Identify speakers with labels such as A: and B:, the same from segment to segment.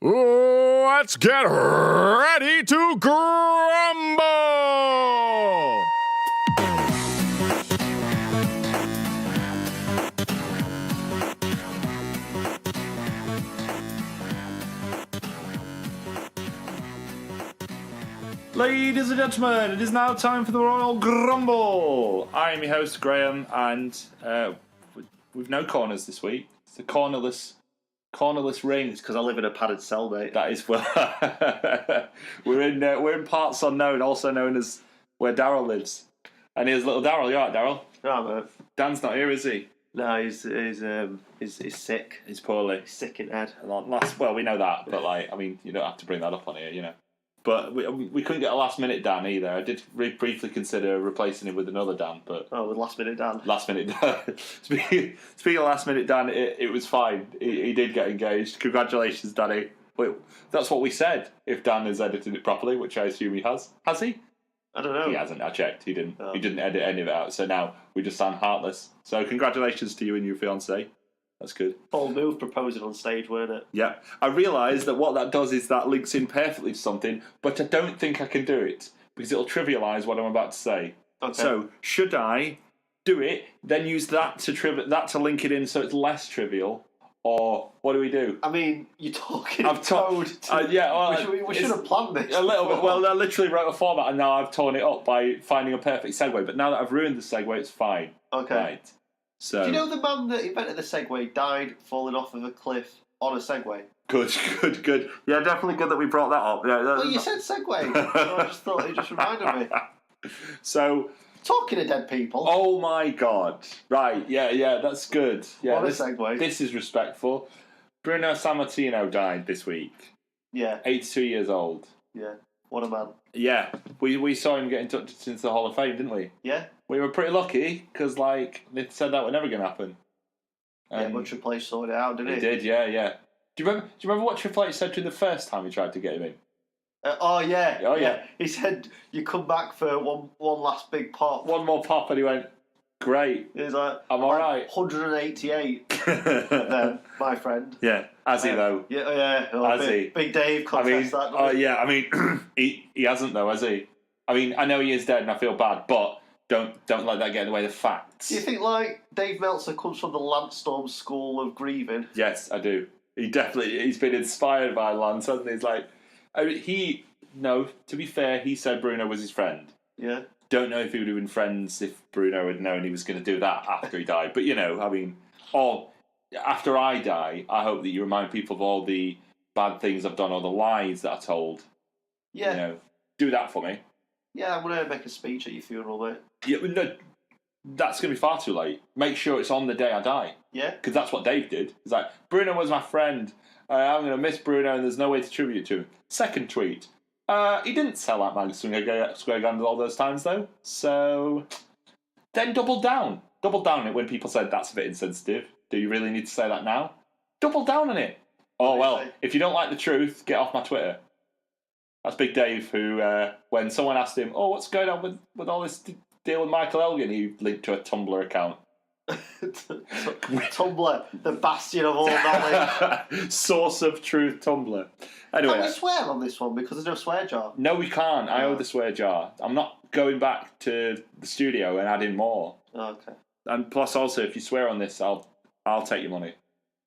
A: Let's get ready to grumble! Ladies and gentlemen, it is now time for the Royal Grumble. I am your host, Graham, and we've no corners this week. It's a cornerless ring.
B: It's because I live in a padded cell, mate.
A: That is well. we're in parts unknown, also known as where Daryl lives. And here's little Daryl. You alright, Daryl?
B: Yeah, mate.
A: Dan's not here, is he?
B: No, he's sick.
A: He's poorly.
B: He's sick in head.
A: Well, we know that, but you don't have to bring that up on here, you know. But we couldn't get a last minute Dan either. I did briefly consider replacing him with another Dan, but
B: with last minute Dan.
A: Last minute Dan. Speaking of last minute Dan, it was fine. He did get engaged. Congratulations, Danny. Wait, that's what we said. If Dan has edited it properly, which I assume he has. Has he?
B: I don't know.
A: He hasn't. I checked. He didn't. He didn't edit any of it out. So now we just sound heartless. So congratulations to you and your fiancée. That's good.
B: Bold move proposing on stage, weren't it?
A: Yeah. I realise that what that does is that links in perfectly to something, but I don't think I can do it because it'll trivialise what I'm about to say.
B: Okay.
A: So, should I do it, then use that to link it in so it's less trivial, or what do we do?
B: I mean, you're talking code. We should have planned this.
A: A little bit. Well, I literally wrote a format and now I've torn it up by finding a perfect segue, but now that I've ruined the segue, it's fine.
B: Okay.
A: Right. So,
B: do you know the man that invented the Segway died falling off of a cliff on a Segway?
A: Good. Yeah, definitely good that we brought that up. Yeah,
B: well, you said Segway, so I just thought it just reminded me.
A: So,
B: talking to dead people.
A: Oh my God! Right, yeah, that's good. Yeah,
B: what a segue.
A: This is respectful. Bruno Sammartino died this week.
B: Yeah,
A: 82 years old.
B: Yeah, what a man.
A: Yeah, we saw him get inducted into the Hall of Fame, didn't we?
B: Yeah.
A: We were pretty lucky because, they said that was never going to happen.
B: Yeah, but Triple H sorted it out, didn't he?
A: He did, yeah. Do you remember what Triple H said to him the first time he tried to get him in?
B: Oh yeah. He said, "You come back for one last big pop."
A: One more pop, and he went, "Great."
B: He's like,
A: "I'm all right."
B: 188. Then, my friend.
A: Yeah, has he though?
B: Yeah.
A: Has he?
B: Big Dave contest that.
A: Yeah. I mean, he hasn't though, has he? I mean, I know he is dead, and I feel bad, but don't let that get in the way of the facts.
B: Do you think Dave Meltzer comes from the Landstorm school of grieving?
A: Yes, I do. He's been inspired by Lance, hasn't he? To be fair, he said Bruno was his friend.
B: Yeah.
A: Don't know if he would have been friends if Bruno had known he was going to do that after he died. But, after I die, I hope that you remind people of all the bad things I've done, or the lies that I told.
B: Yeah.
A: Do that for me.
B: Yeah, I'm going to make a speech at your funeral, mate.
A: Yeah, no, that's going to be far too late. Make sure it's on the day I die.
B: Yeah.
A: Because that's what Dave did. He's like, Bruno was my friend. I'm going to miss Bruno and there's no way to tribute to him. Second tweet. He didn't sell out Madison Square Garden all those times, though. So, then double down. Double down on it when people said that's a bit insensitive. Do you really need to say that now? Double down on it. Oh, well, if you don't like the truth, get off my Twitter. That's Big Dave, who, when someone asked him, what's going on with all this deal with Michael Elgin, he linked to a Tumblr account.
B: Tumblr, the bastion of all knowledge.
A: Source of truth Tumblr. Anyway,
B: can we swear on this one because there's no swear jar?
A: No, we can't. I owe the swear jar. I'm not going back to the studio and adding more.
B: Okay.
A: And plus, also, if you swear on this, I'll take your money.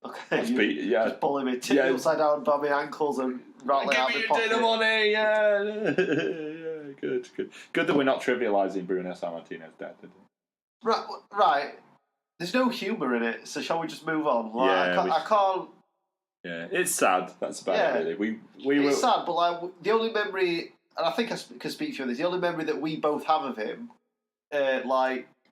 B: Okay.
A: Just
B: bully me, tip me upside down by my ankles and rattle it out
A: Give
B: my
A: me your
B: pocket.
A: dinner money. Yeah, good. Good that we're not trivialising Bruno Sammartino's death.
B: Right. There's no humour in it, so shall we just move on? I can't.
A: Yeah, it's sad. That's about it, really.
B: It's sad, but the only memory, and I think I can speak for you on this. The only memory that we both have of him,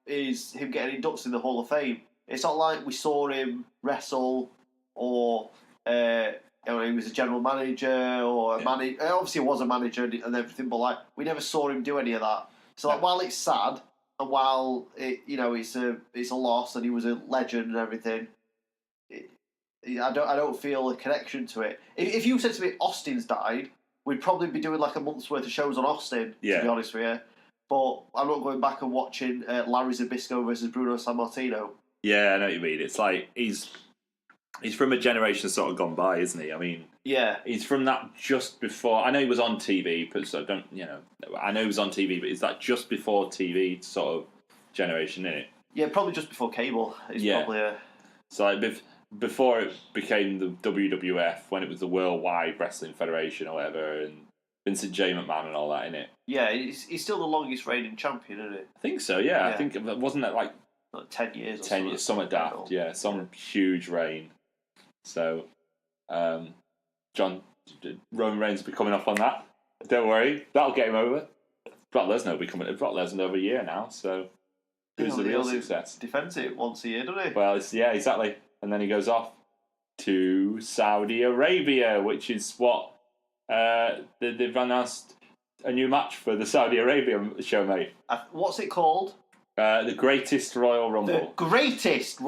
B: is him getting inducted in the Hall of Fame. It's not like we saw him wrestle, or he was a general manager or a manager. Obviously, he was a manager and everything, but we never saw him do any of that. So while it's sad, and while it's a loss, and he was a legend and everything, I don't feel a connection to it. If you said to me Austin's died, we'd probably be doing a month's worth of shows on Austin. To be honest with you, but I'm not going back and watching Larry Zbyszko versus Bruno Sammartino.
A: Yeah, I know what you mean. It's like he's from a generation sort of gone by, isn't he? I mean,
B: Yeah.
A: He's from that just before. I know he was on TV, but so don't I know he was on TV, but is that just before TV sort of generation, isn't it?
B: Yeah, probably just before cable. It's probably a...
A: So like before it became the WWF, when it was the Worldwide Wrestling Federation or whatever, and Vincent J. McMahon and all that, innit?
B: Yeah, he's still the longest reigning champion, isn't he?
A: I think so. Yeah. I think wasn't that like
B: 10 years? Or
A: 10 years, something daft. Yeah, some huge reign. So, Roman Reigns will be coming up on that. Don't worry, that'll get him over. Brock Lesnar will be coming. Brock Lesnar over a year now, so who's the real success?
B: Defends it once a year, doesn't he?
A: Well, exactly. And then he goes off to Saudi Arabia, which is what they've announced a new match for the Saudi Arabia show, mate.
B: What's it called?
A: The Greatest Royal Rumble.
B: The Greatest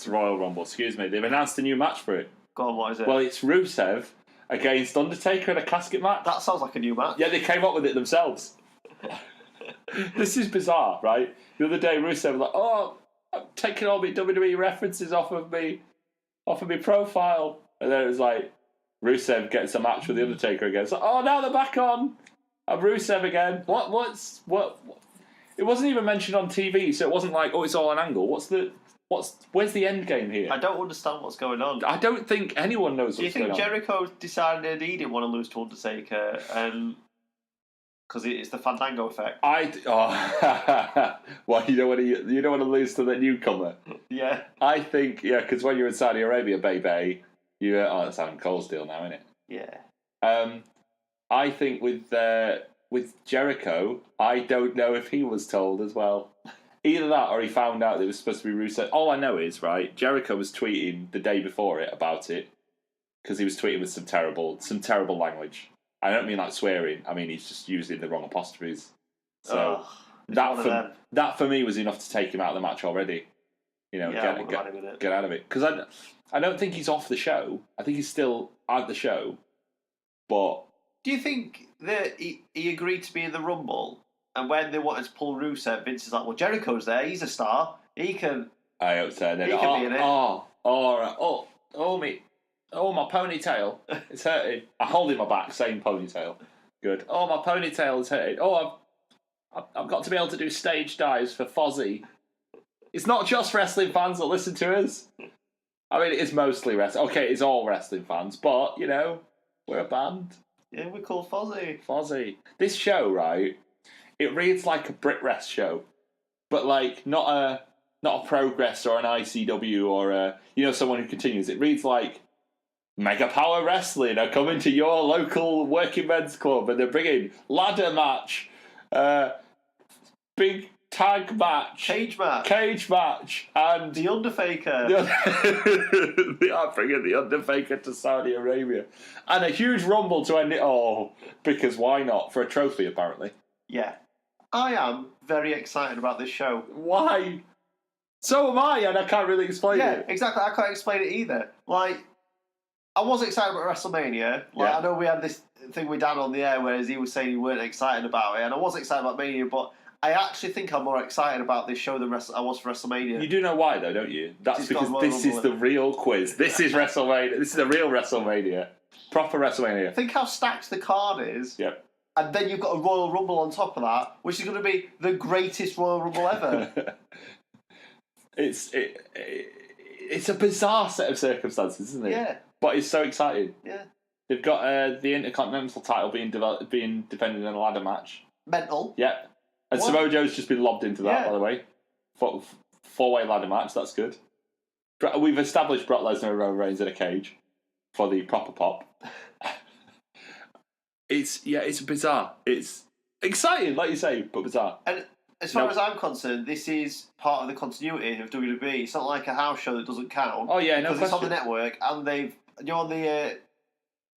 A: Royal Rumble, excuse me. They've announced a new match for it.
B: Go on, what is it?
A: Well, it's Rusev against Undertaker in a casket match.
B: That sounds like a new match.
A: Yeah, they came up with it themselves. This is bizarre, right? The other day, Rusev was like, "Oh, I'm taking all my WWE references off of me profile," and then it was like, Rusev gets a match with the Undertaker again. It's like, oh, now they're back on. I'm Rusev again. What? It wasn't even mentioned on TV, so it wasn't like, oh, it's all an angle. Where's the end game here?
B: I don't understand what's going on.
A: I don't think anyone knows what's going on.
B: Do you think Jericho decided he didn't want to lose to Undertaker because it's the Fandango effect?
A: Well, you don't want to lose to the newcomer.
B: Yeah.
A: I think because when you're in Saudi Arabia, baby, that's Adam Cole's deal now, isn't it?
B: Yeah.
A: I think with Jericho, I don't know if he was told as well. Either that or he found out that it was supposed to be Rusev. All I know is, right, Jericho was tweeting the day before it about it because he was tweeting with some terrible language. I don't mean like swearing. I mean he's just using the wrong apostrophes. So that for me was enough to take him out of the match already. Get out of it. Because I don't think he's off the show. I think he's still at the show. But
B: do you think that he agreed to be in the Rumble? And when they wanted to pull Rusev, Vince is like, well, Jericho's there. He's a star. He can...
A: I hope so. Then,
B: he can be in it.
A: My ponytail. It's hurting. I hold in my back, saying ponytail. Good. Oh, my ponytail is hurting. Oh, I've got to be able to do stage dives for Fozzy. It's not just wrestling fans that listen to us. I mean, it's mostly wrestling. Okay, it's all wrestling fans, but, we're a band.
B: Yeah, we're called
A: Fozzy. This show, right... It reads like a Brit Rest show, but like not a Progress or an ICW or someone who continues. It reads like Mega Power Wrestling are coming to your local working men's club, and they're bringing ladder match, big tag match,
B: cage
A: match, and
B: the Undertaker.
A: They are bringing the Undertaker to Saudi Arabia, and a huge rumble to end it all because why not, for a trophy apparently.
B: Yeah. I am very excited about this show.
A: Why? So am I, and I can't really explain it.
B: Yeah, exactly. I can't explain it either. Like, I was excited about WrestleMania. Like, I know we had this thing with Dan on the air, whereas he was saying he weren't excited about it, and I was excited about Mania, but I actually think I'm more excited about this show than I was for WrestleMania.
A: You do know why, though, don't you? That's because this is the real quiz. This is WrestleMania. This is the real WrestleMania. Proper WrestleMania.
B: Think how stacked the card is.
A: Yep.
B: And then you've got a Royal Rumble on top of that, which is going to be the greatest Royal Rumble ever.
A: It's a bizarre set of circumstances, isn't it?
B: Yeah.
A: But it's so exciting.
B: Yeah.
A: They've got the Intercontinental title being defended in a ladder match.
B: Mental.
A: Yep. And Samoa Joe's just been lobbed into that, by the way. Four-way ladder match, that's good. We've established Brock Lesnar and Roman Reigns in a cage for the proper pop. It's bizarre. It's exciting, like you say, but bizarre.
B: And as far as I'm concerned, this is part of the continuity of WWE. It's not like a house show that doesn't count.
A: Oh yeah, no question.
B: Because it's on the network, and they've on the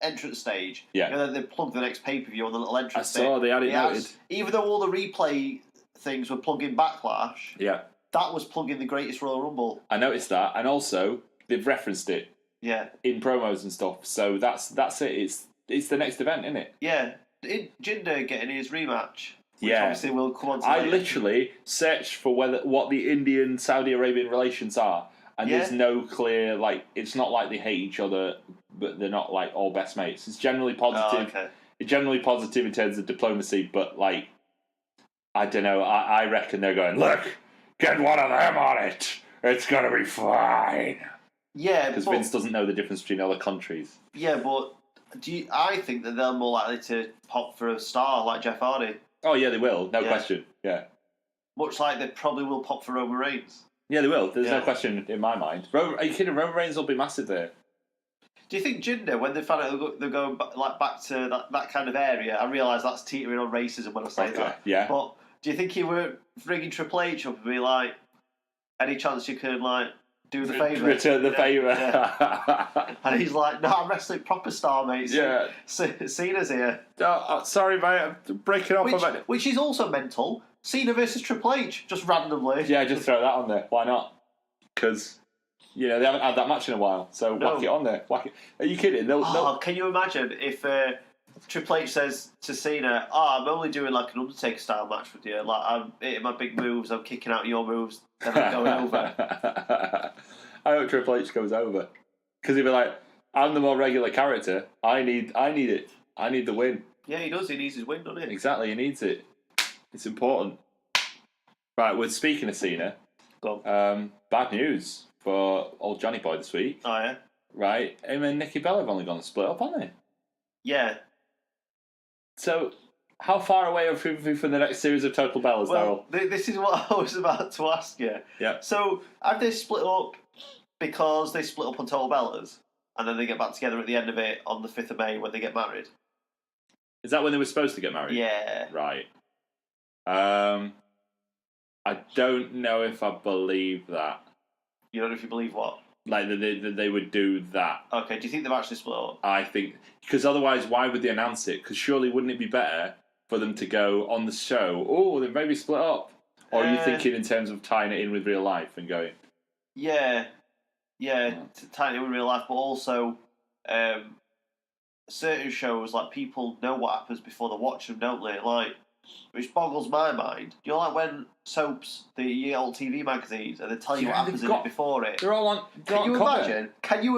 B: entrance stage.
A: Yeah.
B: Then they plugged the next pay-per-view on the little entrance stage.
A: I saw they had it noted.
B: Even though all the replay things were plugging Backlash.
A: Yeah.
B: That was plugging the Greatest Royal Rumble.
A: I noticed that, and also they've referenced it.
B: Yeah.
A: In promos and stuff. So that's it. It's the next event, isn't it?
B: Yeah. Jinder getting his rematch. Which obviously will come on to
A: I literally searched for what the Indian-Saudi Arabian relations are, and there's no clear it's not like they hate each other, but they're not all best mates. It's generally positive.
B: Oh, okay.
A: It's generally positive in terms of diplomacy, but I don't know. I reckon they're going, look, get one of them on it. It's gonna be fine.
B: Yeah,
A: because Vince doesn't know the difference between other countries.
B: Yeah, but I think that they're more likely to pop for a star like Jeff Hardy.
A: Oh yeah, they will. No question. Yeah.
B: Much like they probably will pop for Roman Reigns.
A: Yeah, they will. There's no question in my mind. Are you kidding? Roman Reigns will be massive there.
B: Do you think Jinder, when they found out they're going back to that kind of area, I realise that's teetering on racism when I say that.
A: Yeah.
B: But do you think he were ringing Triple H up and be like, any chance you could do the favour?
A: Return the favour.
B: Yeah. And he's like, no, I'm wrestling proper star, mate.
A: Yeah.
B: Cena's here.
A: Oh, sorry, mate. I'm breaking off about it.
B: Which is also mental. Cena versus Triple H, just randomly.
A: Yeah, just throw that on there. Why not? Because, they haven't had that match in a while. So whack it on there. Whack it. Are you kidding?
B: Can you imagine if Triple H says to Cena, I'm only doing an Undertaker style match with you. I'm hitting my big moves, I'm kicking out your moves, then I'm going over.
A: I hope Triple H goes over. Because he'd be like, I'm the more regular character. I need it. I need the win.
B: Yeah, he does. He needs his win, doesn't he?
A: Exactly, he needs it. It's important. Right, we're speaking of Cena.
B: Go on.
A: Bad news for old Johnny Boy this week.
B: Oh, yeah?
A: Right, him and Nikki Bella have only gone split up, haven't they?
B: Yeah.
A: So, how far away are we from the next series of Total Bellas,
B: Daryl? This is what I was about to ask you.
A: Yeah.
B: So, have they split up because they split up on Total Bellas, and then they get back together at the end of it on the 5th of May when they get married?
A: Is that when they were supposed to get married?
B: Yeah.
A: Right. I don't know if I believe that.
B: You don't know if you believe what?
A: They would do that.
B: Okay, do you think they've actually split up?
A: I think... Because otherwise, why would they announce it? Because surely wouldn't it be better for them to go on the show, oh, they've maybe split up? Or are you thinking in terms of tying it in with real life and going...
B: Yeah, tying it in with real life, but also certain shows, people know what happens before they watch them, don't they? Which boggles my mind. When soaps, the old TV magazines, and they tell you what happens in it before it.
A: They're all on.
B: Can you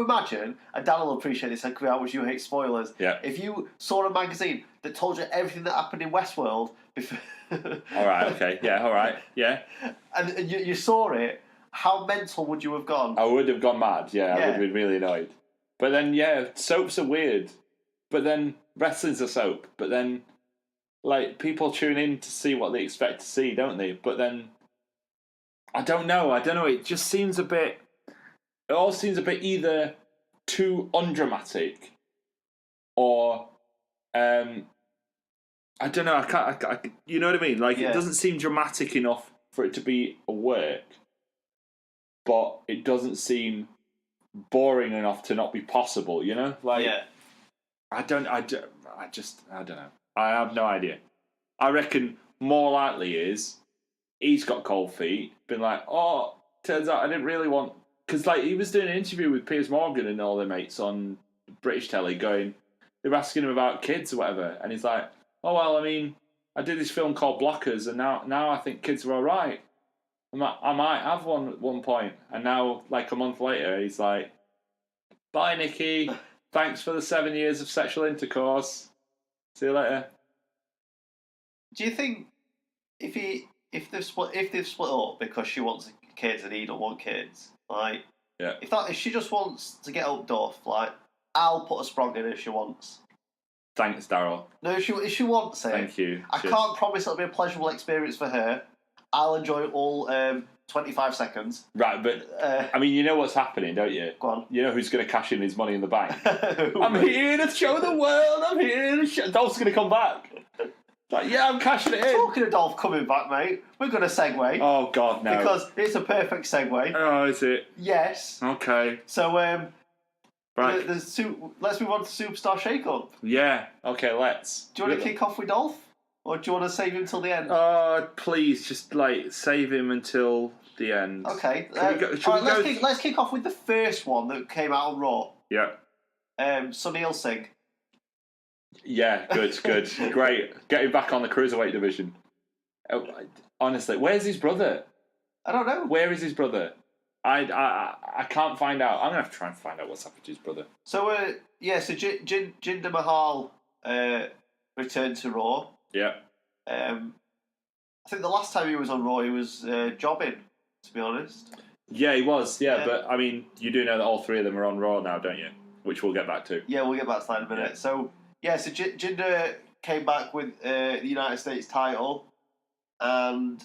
B: imagine? And Dan will appreciate this. How much you hate spoilers.
A: Yeah.
B: If you saw a magazine that told you everything that happened in Westworld before.
A: All right. Okay. Yeah. All right. Yeah.
B: And you saw it. How mental would you have gone?
A: I would have gone mad. Yeah. I would have been really annoyed. But then, soaps are weird. But then wrestling's a soap. But then. People tune in to see what they expect to see, don't they? But then, I don't know. It just seems a bit... It all seems a bit either too undramatic or... I don't know. I can't... you know what I mean? It doesn't seem dramatic enough for it to be a work. But it doesn't seem boring enough to not be possible, you know? I don't know. I have no idea. I reckon more likely is he's got cold feet, been turns out I didn't really want... Because he was doing an interview with Piers Morgan and all their mates on British telly they were asking him about kids or whatever, and he's like, oh, well, I did this film called Blockers, and now I think kids are all right. I might have one at one point. And now, a month later, he's like, bye, Nikki. Thanks for the 7 years of sexual intercourse. See you later.
B: Do you think if they've split up because she wants kids and he don't want kids, if she just wants to get up Duff, I'll put a sprog in if she wants.
A: Thanks, Daryl.
B: No, if she wants it.
A: Thank you.
B: I can't promise it'll be a pleasurable experience for her. I'll enjoy it all 25 seconds.
A: Right, but you know what's happening, don't you?
B: Go on.
A: You know who's going to cash in his money in the bank? I'm here to show the world. I'm here to show... Dolph's going to come back. I'm cashing it in.
B: Talking of Dolph coming back, mate, we're going to segue.
A: Oh, God, no.
B: Because it's a perfect segue.
A: Oh, is it?
B: Yes.
A: Okay.
B: So,
A: right.
B: let's move on to Superstar Shakeup.
A: Yeah. Okay, let's.
B: Do you want to kick off with Dolph? Or do you want to save him till the end?
A: Please, just save him until the end.
B: Okay. Let's kick off with the first one that came out on Raw.
A: Yeah.
B: Sunil Singh.
A: Yeah, good. Great. Get him back on the cruiserweight division. Honestly, where's his brother?
B: I don't know.
A: Where is his brother? I can't find out. I'm gonna have to try and find out what's happened to his brother.
B: So so Jinder Mahal returned to Raw.
A: Yeah.
B: I think the last time he was on Raw, he was jobbing. To be honest.
A: Yeah, he was. Yeah, but I mean, you do know that all three of them are on Raw now, don't you? Which we'll get back to.
B: Yeah, we'll get back to that in a minute.
A: Yeah.
B: So Jinder came back with the United States title, and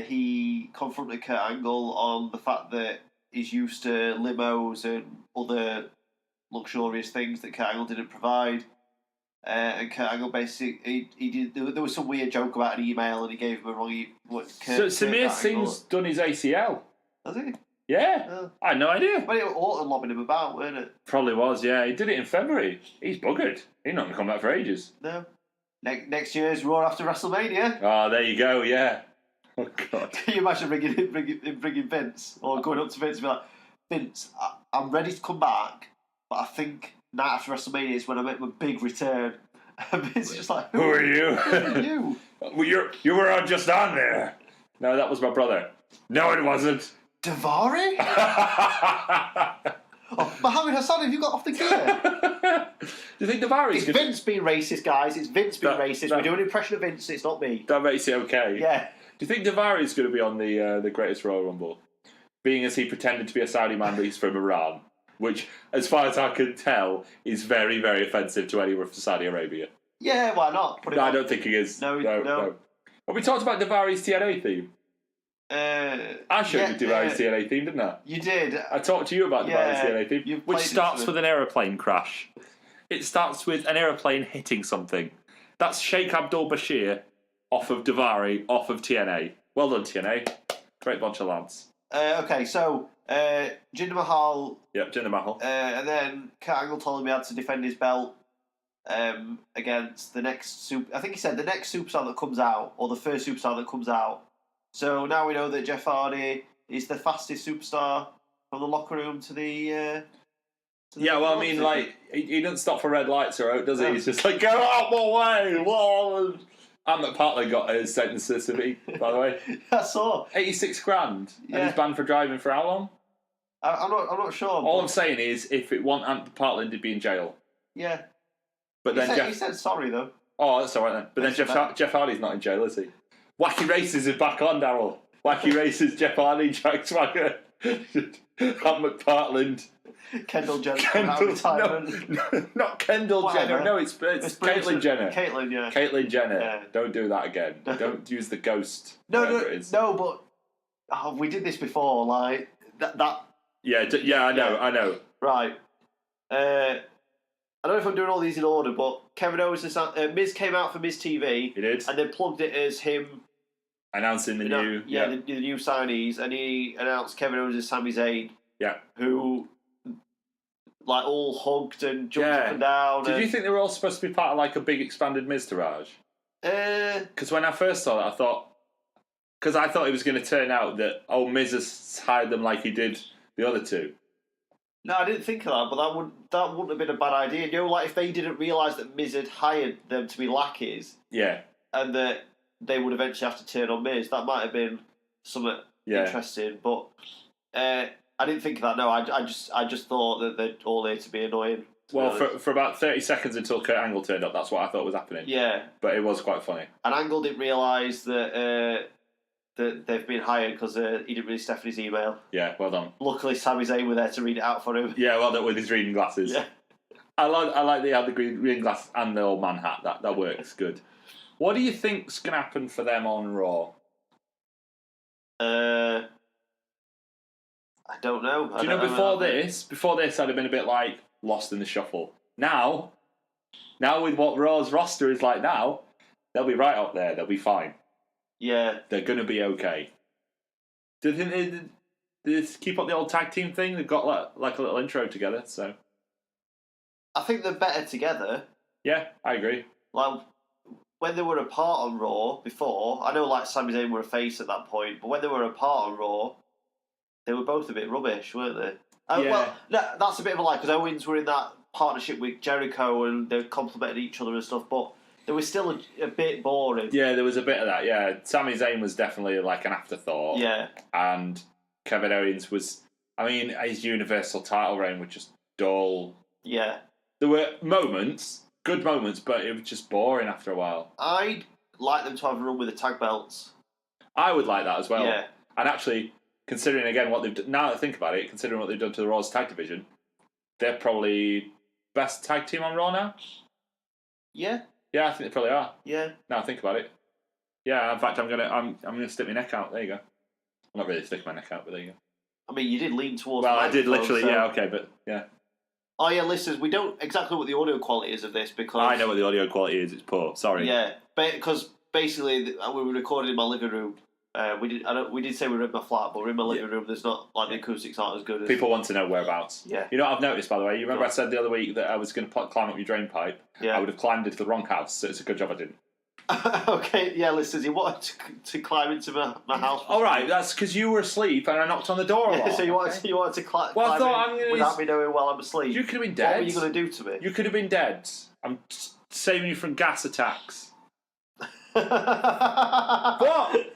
B: he confronted Kurt Angle on the fact that he's used to limos and other luxurious things that Kurt Angle didn't provide. And Kurt Angle basically he did. There was some weird joke about an email, and he gave him a wrong.
A: So Samir Singh's done his ACL.
B: Has he?
A: Yeah, I had no idea.
B: But it was Orton lobbing him about, weren't it?
A: Probably was. Yeah, he did it in February. He's buggered. He's not going to come back for ages.
B: No. Next year's Raw after WrestleMania.
A: Oh, there you go. Yeah. Oh God.
B: Can you imagine bringing Vince or going up to Vince and be like, Vince, I'm ready to come back, but I think night after WrestleMania is when I make my big return. And Vince is just like,
A: Who are you?
B: Who are you?
A: Well, you were just on there. No, that was my brother. No, it wasn't.
B: Davari? Oh, Mohammed Hassan, have you got off the gear?
A: Do you think Davari's
B: It's Vince being racist, guys. It's Vince being racist. We're doing an impression of Vince, it's not me.
A: That makes it okay.
B: Yeah.
A: Do you think Davari's going to be on the Greatest Royal Rumble? Being as he pretended to be a Saudi man, but he's from Iran. Which, as far as I can tell, is very, very offensive to anyone from Saudi Arabia.
B: Yeah, why not?
A: I don't think he is.
B: No.
A: Have we talked about Davari's TNA theme? I showed you Davari's TNA theme, didn't I?
B: You did.
A: I talked to you about Davari's TNA theme, which starts with an aeroplane crash. It starts with an aeroplane hitting something. That's Sheikh Abdul Bashir off of Davari, off of TNA. Well done, TNA. Great bunch of lads.
B: Okay, so Jinder Mahal.
A: Yep, Jinder Mahal.
B: And then Kurt Angle told him he had to defend his belt against the next I think he said the next superstar that comes out, or the first superstar that comes out. So now we know that Jeff Hardy is the fastest superstar from the locker room to the.
A: Yeah, well, I mean, like, he doesn't stop for red lights or out, does he? He's just like, go out my way! Whoa! And McPartland got his sentence to me, by the way.
B: I saw.
A: 86 grand. Yeah. And he's banned for driving for how long?
B: I'm not sure.
A: All I'm saying is, if it wasn't Ant Partland, he'd be in jail.
B: Yeah.
A: But
B: he said sorry, though.
A: Oh, that's all right then. But then Jeff Hardy's not in jail, is he? Wacky Races is back on, Daryl. Wacky Races, Jeff Hardy, Jack Swagger, Ant McPartland.
B: Kendall Jenner.
A: No, not Kendall Jenner. No, it's Caitlyn Jenner.
B: Caitlyn, yeah.
A: Caitlyn Jenner. Yeah. Don't do that again. Don't use the ghost.
B: No, but we did this before. Like that.
A: Yeah, I know.
B: Right. I don't know if I'm doing all these in order, but Kevin Owens and Miz came out for Miz TV.
A: He did.
B: And they plugged it as him
A: announcing the new.
B: The new signees, and he announced Kevin Owens as Sami Zayn.
A: Yeah.
B: Who, like, all hugged and jumped up and down.
A: Did you think they were all supposed to be part of, like, a big expanded Miztourage? Because when I first saw it, I thought it was going to turn out that, Miz has hired them like he did the other two.
B: No, I didn't think of that, but that wouldn't have been a bad idea. You know, like, if they didn't realise that Miz had hired them to be lackeys. Yeah. And that they would eventually have to turn on Miz, that might have been something interesting. But I didn't think of that. No, I just thought that they're all there to be annoying.
A: Well, for about 30 seconds until Kurt Angle turned up, that's what I thought was happening.
B: Yeah.
A: But it was quite funny.
B: And Angle didn't realise that they've been hired because he didn't read Stephanie's email.
A: Yeah, well done.
B: Luckily, Sami Zayn were there to read it out for him.
A: Yeah, well done with his reading glasses. Yeah. I like that he had the reading glasses and the old man hat. That works good. What do you think's going to happen for them on Raw?
B: I don't know.
A: Do you know before this, I'd have been a bit like lost in the shuffle. Now with what Raw's roster is like now, they'll be right up there. They'll be fine.
B: Yeah.
A: They're going to be okay. Do you think they keep up the old tag team thing? They've got like a little intro together, so.
B: I think they're better together.
A: Yeah, I agree.
B: Like, when they were apart on Raw before, I know like Sami Zayn were a face at that point, but when they were apart on Raw, they were both a bit rubbish, weren't they?
A: Yeah.
B: Well, that's a bit of a lie, because Owens were in that partnership with Jericho and they complimented each other and stuff, but they were still a bit boring.
A: Yeah, there was a bit of that, yeah. Sami Zayn was definitely like an afterthought.
B: Yeah.
A: And Kevin Owens was I mean, his Universal title reign was just dull.
B: Yeah.
A: There were moments, good moments, but it was just boring after a while.
B: I'd like them to have a run with the tag belts.
A: I would like that as well.
B: Yeah.
A: And actually, considering again what they've done, now that I think about it, considering what they've done to the Raw's tag division, they're probably best tag team on Raw now.
B: Yeah.
A: Yeah, I think they probably are.
B: Yeah.
A: Now I think about it. Yeah, in fact, I'm gonna stick my neck out. There you go. I'm not really sticking my neck out, but there you go.
B: I mean, you did lean towards.
A: Well, I did literally.
B: So...
A: Yeah, okay, but yeah.
B: Oh yeah, listeners, we don't exactly what the audio quality is of this because
A: I know what the audio quality is. It's poor. Sorry.
B: Yeah, because basically we were recording in my living room. We did say we were in my flat, but we're in my living room. There's not like the acoustics aren't as good as
A: people want to know whereabouts.
B: Yeah.
A: You know what I've noticed, by the way? You remember I said the other week that I was going to climb up your drain pipe?
B: Yeah.
A: I would have climbed into the wrong house, so it's a good job I didn't.
B: Okay, yeah, listeners, you wanted to climb into my house.
A: All right, that's because you were asleep and I knocked on the door a lot.
B: So you wanted to climb
A: Well, I thought
B: in without me knowing while I'm asleep.
A: You could have been dead.
B: What were you going to do to me?
A: You could have been dead. I'm saving you from gas attacks. What?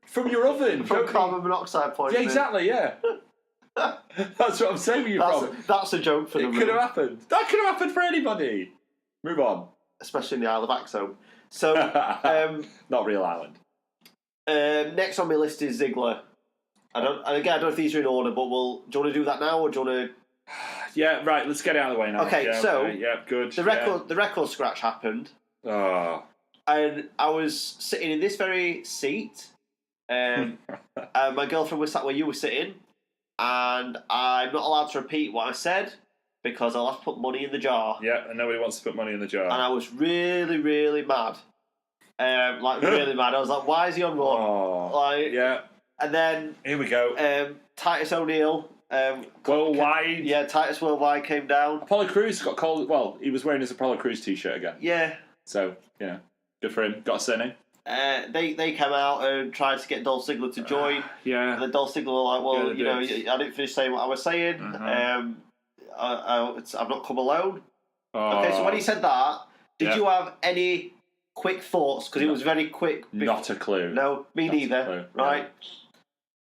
A: From your oven.
B: From carbon monoxide poisoning.
A: Yeah, exactly, yeah. That's what I'm saving you from.
B: That's a joke for the room.
A: It could have happened. That could have happened for anybody. Move on.
B: Especially in the Isle of Axome. So,
A: not real island.
B: Next on my list is Ziggler. I don't know if these are in order, but do you want to do that now, or do you want to?
A: Yeah, right. Let's get it out of the way now.
B: Okay,
A: yeah,
B: so
A: yeah, good.
B: The record scratch happened.
A: Oh.
B: And I was sitting in this very seat. My girlfriend was sat where you were sitting, and I'm not allowed to repeat what I said because I'll have to put money in the jar.
A: Yeah, and nobody wants to put money in the jar.
B: And I was really, really mad. Really mad. I was like, why is he on Raw?
A: Oh, yeah.
B: And then...
A: Here we go.
B: Titus O'Neil...
A: Worldwide?
B: Yeah, Titus Worldwide came down.
A: Apollo Crews got called... Well, he was wearing his Apollo Crews t-shirt again.
B: Yeah.
A: So, yeah. Good for him. Got a surname.
B: They came out and tried to get Dolph Ziggler to join.
A: Yeah.
B: And then Dolph Ziggler were like, well, I didn't finish saying what I was saying. I've not come alone.
A: Oh.
B: Okay, so when he said that, did you have any quick thoughts? Because it was very quick.
A: Not a clue.
B: No, me
A: Not
B: neither. Right. Yeah.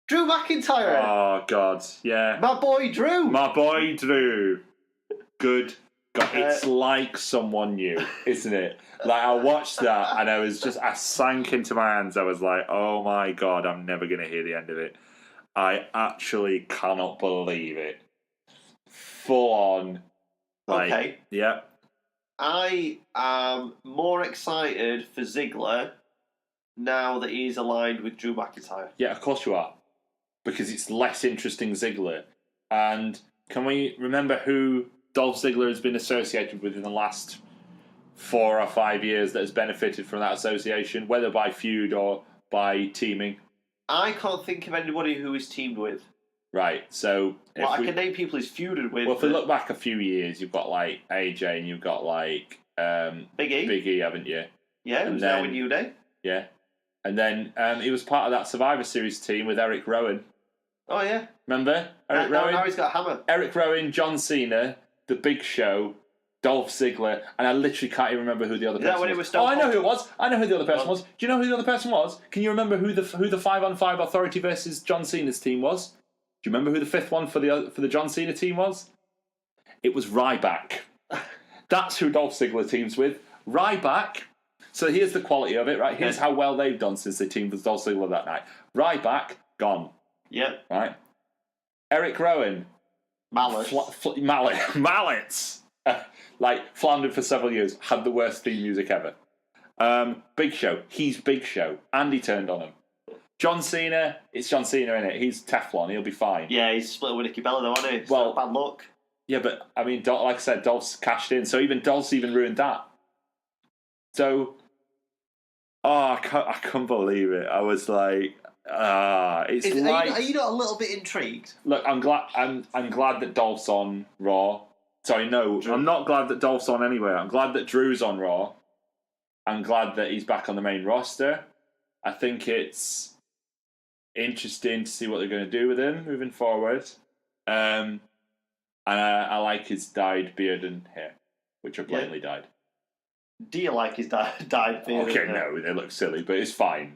B: Drew McIntyre.
A: Oh, God. Yeah.
B: My boy Drew.
A: My boy Drew. Good God. It's like someone new, isn't it? Like, I watched that and I sank into my hands. I was like, oh my God, I'm never going to hear the end of it. I actually cannot believe it. Full on. Like,
B: okay.
A: Yeah.
B: I am more excited for Ziggler now that he's aligned with Drew McIntyre.
A: Yeah, of course you are. Because it's less interesting Ziggler. And can we remember who Dolph Ziggler has been associated with in the last 4 or 5 years that has benefited from that association, whether by feud or by teaming?
B: I can't think of anybody who he's teamed with.
A: Right, so...
B: Well, I can name people he's feuded with.
A: Well, if we look back a few years, you've got, like, AJ and you've got, like...
B: Big E.
A: Big E, haven't you?
B: Yeah, who's now in New Day.
A: Yeah. And then he was part of that Survivor Series team with Eric Rowan.
B: Oh, yeah.
A: Remember? Eric Rowan?
B: Now he's got a hammer.
A: Eric Rowan, John Cena, The Big Show, Dolph Ziggler, and I literally can't even remember who the other person was.
B: It was
A: I know who it was. I know who the other person was. Do you know who the other person was? Can you remember who the 5-on-5 Authority versus John Cena's team was? Do you remember who the fifth one for the John Cena team was? It was Ryback. That's who Dolph Ziggler teams with. Ryback. So here's the quality of it, right? Here's how well they've done since they teamed with Dolph Ziggler that night. Ryback, gone.
B: Yep.
A: Right? Eric Rowan.
B: Mallets.
A: Mallets. Like, floundered for several years. Had the worst theme music ever. Big Show. He's Big Show. Andy turned on him. John Cena. It's John Cena, innit? He's Teflon. He'll be fine.
B: Yeah, he's split with Nikki Bella, though, isn't he? It's
A: well,
B: bad luck.
A: Yeah, but, I mean, like I said, Dolph's cashed in. So Dolph's even ruined that. So... Oh, I couldn't believe it. I was like... Are you
B: not a little bit intrigued?
A: Look, I'm glad that Dolph's on Raw. Sorry, no, Drew. I'm not glad that Dolph's on anywhere. I'm glad that Drew's on Raw. I'm glad that he's back on the main roster. I think it's interesting to see what they're going to do with him moving forward. And I like his dyed beard and hair, which are blatantly dyed.
B: Do you like his dyed beard?
A: Okay, no, they look silly, but it's fine.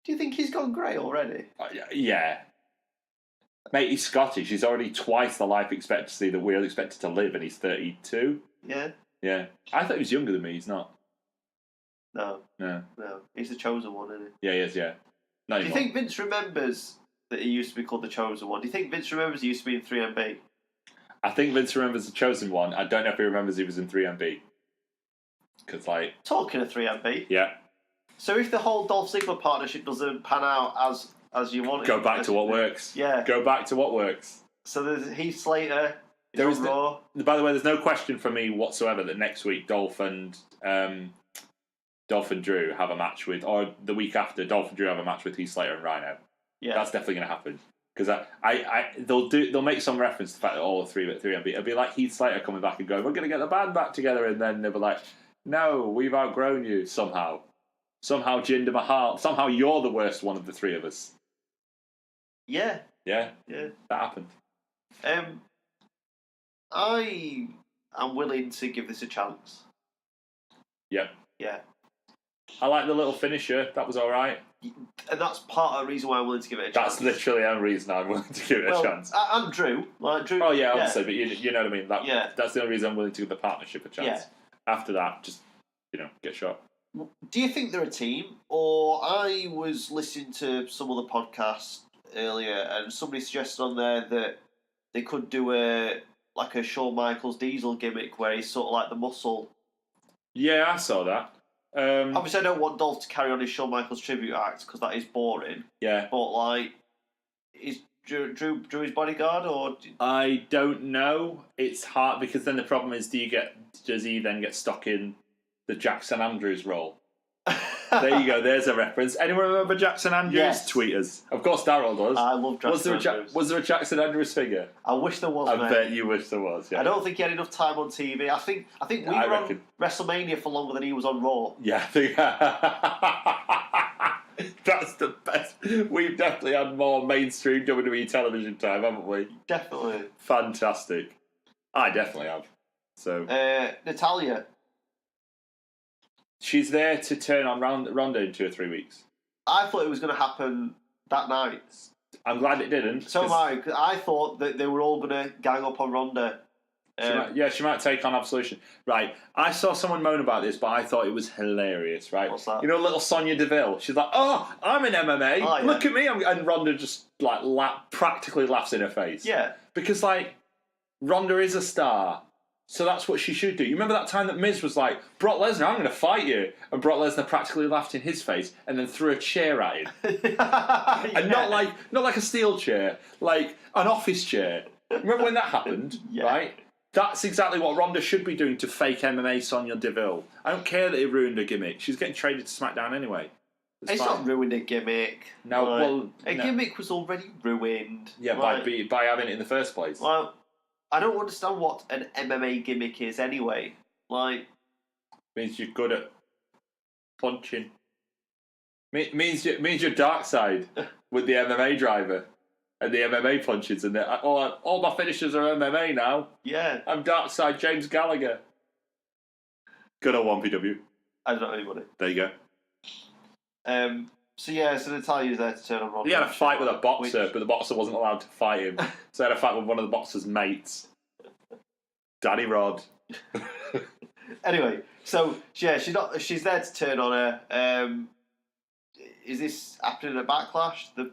B: Do you think he's gone grey already?
A: Yeah. Mate, he's Scottish. He's already twice the life expectancy that we're expected to live, and he's 32.
B: Yeah.
A: Yeah. I thought he was younger than me. He's not.
B: No.
A: No.
B: He's the chosen one, isn't he?
A: Yeah, he is, yeah. No,
B: Do you think Vince remembers that he used to be called the chosen one? Do you think Vince remembers he used to be in 3MB?
A: I think Vince remembers the chosen one. I don't know if he remembers he was in 3MB. Because, like...
B: Talking of 3MB.
A: Yeah.
B: So if the whole Dolph Ziggler partnership doesn't pan out as you want it...
A: Go back to what works.
B: Yeah.
A: Go back to what works.
B: So there's Heath Slater...
A: There is
B: Raw.
A: By the way, there's no question for me whatsoever that next week Dolph and Drew have a match with, or the week after, Dolph and Drew have a match with Heath Slater and Rhino.
B: Yeah,
A: that's definitely going to happen because they'll make some reference to the fact that all three at 3MB. It'll be like Heath Slater coming back and going, "We're going to get the band back together," and then they'll be like, "No, we've outgrown you somehow. Somehow, Jinder Mahal. Somehow, you're the worst one of the three of us."
B: Yeah,
A: that happened.
B: I am willing to give this a chance.
A: Yep.
B: Yeah.
A: I like the little finisher. That was all right.
B: And that's part of the reason why I'm willing to give it a chance.
A: That's literally the only reason I'm willing to give it a chance.
B: And Drew. Drew.
A: Oh, yeah, obviously, but you know what I mean. That's the only reason I'm willing to give the partnership a chance.
B: Yeah.
A: After that, just, get shot.
B: Do you think they're a team? Or I was listening to some other podcast earlier, and somebody suggested on there that they could do a Shawn Michaels Diesel gimmick where he's sort of like the muscle.
A: Yeah, I saw that.
B: Obviously, I don't want Dolph to carry on his Shawn Michaels tribute act because that is boring.
A: Yeah.
B: But, is Drew his bodyguard, or...
A: I don't know. It's hard because then the problem is, does he then get stuck in the Jackson Andrews role? There you go. There's a reference. Anyone remember Jackson Andrews?
B: Yes.
A: Tweet us. Of course, Daryl does.
B: I love Jackson Andrews.
A: Was there a Jackson Andrews figure?
B: I wish there was.
A: I bet you wish there was. Yeah.
B: I don't think he had enough time on TV. I think we were on WrestleMania for longer than he was on Raw.
A: Yeah, that's the best. We've definitely had more mainstream WWE television time, haven't we?
B: Definitely.
A: Fantastic. I definitely have. So
B: Natalya.
A: She's there to turn on Ronda in 2 or 3 weeks.
B: I thought it was going to happen that night.
A: I'm glad it didn't.
B: So am I. 'Cause I thought that they were all going to gang up on Ronda.
A: She might take on Absolution. Right. I saw someone moan about this, but I thought it was hilarious, right?
B: What's that?
A: Little Sonya Deville. She's like, "Oh, I'm in MMA.
B: Oh, yeah.
A: Look at me." And Ronda just, practically laughs in her face.
B: Yeah.
A: Because, Ronda is a star. So that's what she should do. You remember that time that Miz was like, "Brock Lesnar, I'm going to fight you," and Brock Lesnar practically laughed in his face and then threw a chair at him, and not like a steel chair, like an office chair. Remember when that happened?
B: Yeah.
A: Right. That's exactly what Ronda should be doing to fake MMA Sonya Deville. I don't care that it ruined her gimmick. She's getting traded to Smackdown anyway.
B: It's not ruined a gimmick.
A: No,
B: gimmick was already ruined.
A: Yeah, by having it in the first place.
B: Well, I don't understand what an MMA gimmick is anyway.
A: Means you're good at punching. Means you're dark side with the MMA driver and the MMA punches, and all my finishes are MMA now.
B: Yeah,
A: I'm dark side James Gallagher. Good old 1PW.
B: I don't know anybody.
A: There you go.
B: So Natalya's there to turn on Ronda.
A: He had a fight with a boxer, but the boxer wasn't allowed to fight him. So he had a fight with one of the boxer's mates. Daddy Rod.
B: Anyway, so she's there to turn on her. Is this happening at Backlash, the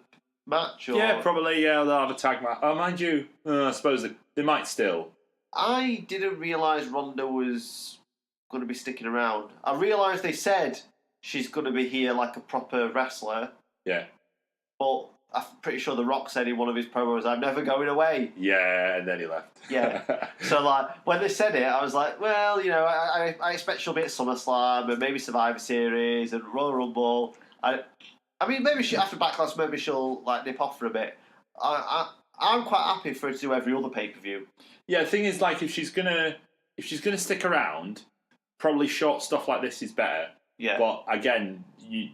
B: match? Or?
A: Yeah, probably. Yeah, they'll have a tag match. Oh, mind you, I suppose they might still.
B: I didn't realise Ronda was going to be sticking around. I realised they said she's going to be here like a proper wrestler.
A: Yeah.
B: But I'm pretty sure The Rock said in one of his promos, "I'm never going away."
A: Yeah, and then he left.
B: Yeah. So, when they said it, I was like, well, I expect she'll be at SummerSlam and maybe Survivor Series and Royal Rumble. I mean, maybe after Backlash, maybe she'll, nip off for a bit. I'm quite happy for her to do every other pay-per-view.
A: Yeah, the thing is, if she's gonna stick around, probably short stuff like this is better.
B: Yeah.
A: But again, you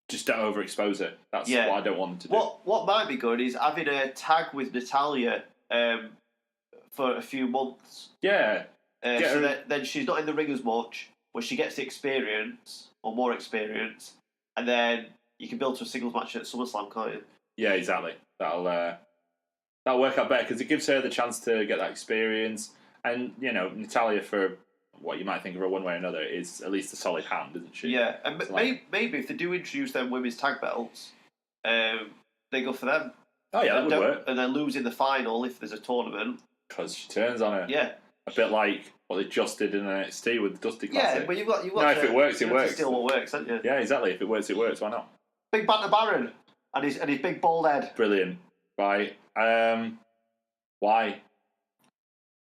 A: just don't overexpose it. That's what I don't want them to do.
B: What might be good is having a tag with Natalya for a few months.
A: Yeah.
B: Then she's not in the ring as much, but she gets the experience, or more experience, and then you can build to a singles match at SummerSlam, can't you?
A: Yeah, exactly. That'll That'll work out better because it gives her the chance to get that experience. And, Natalia, for what you might think of her one way or another, is at least a solid hand, isn't she?
B: Yeah, and maybe if they do introduce them women's tag belts, they go for them.
A: Oh, yeah, that would work.
B: And then lose in the final if there's a tournament.
A: Because she turns on her.
B: Yeah.
A: A bit like what they just did in NXT with the Dusty Classic.
B: Yeah, but you've got
A: no, if it works, it works.
B: Still what works, haven't you?
A: Yeah, exactly. If it works, it works. Why not?
B: Big Banter Baron and his big bald head.
A: Brilliant. Right. Why?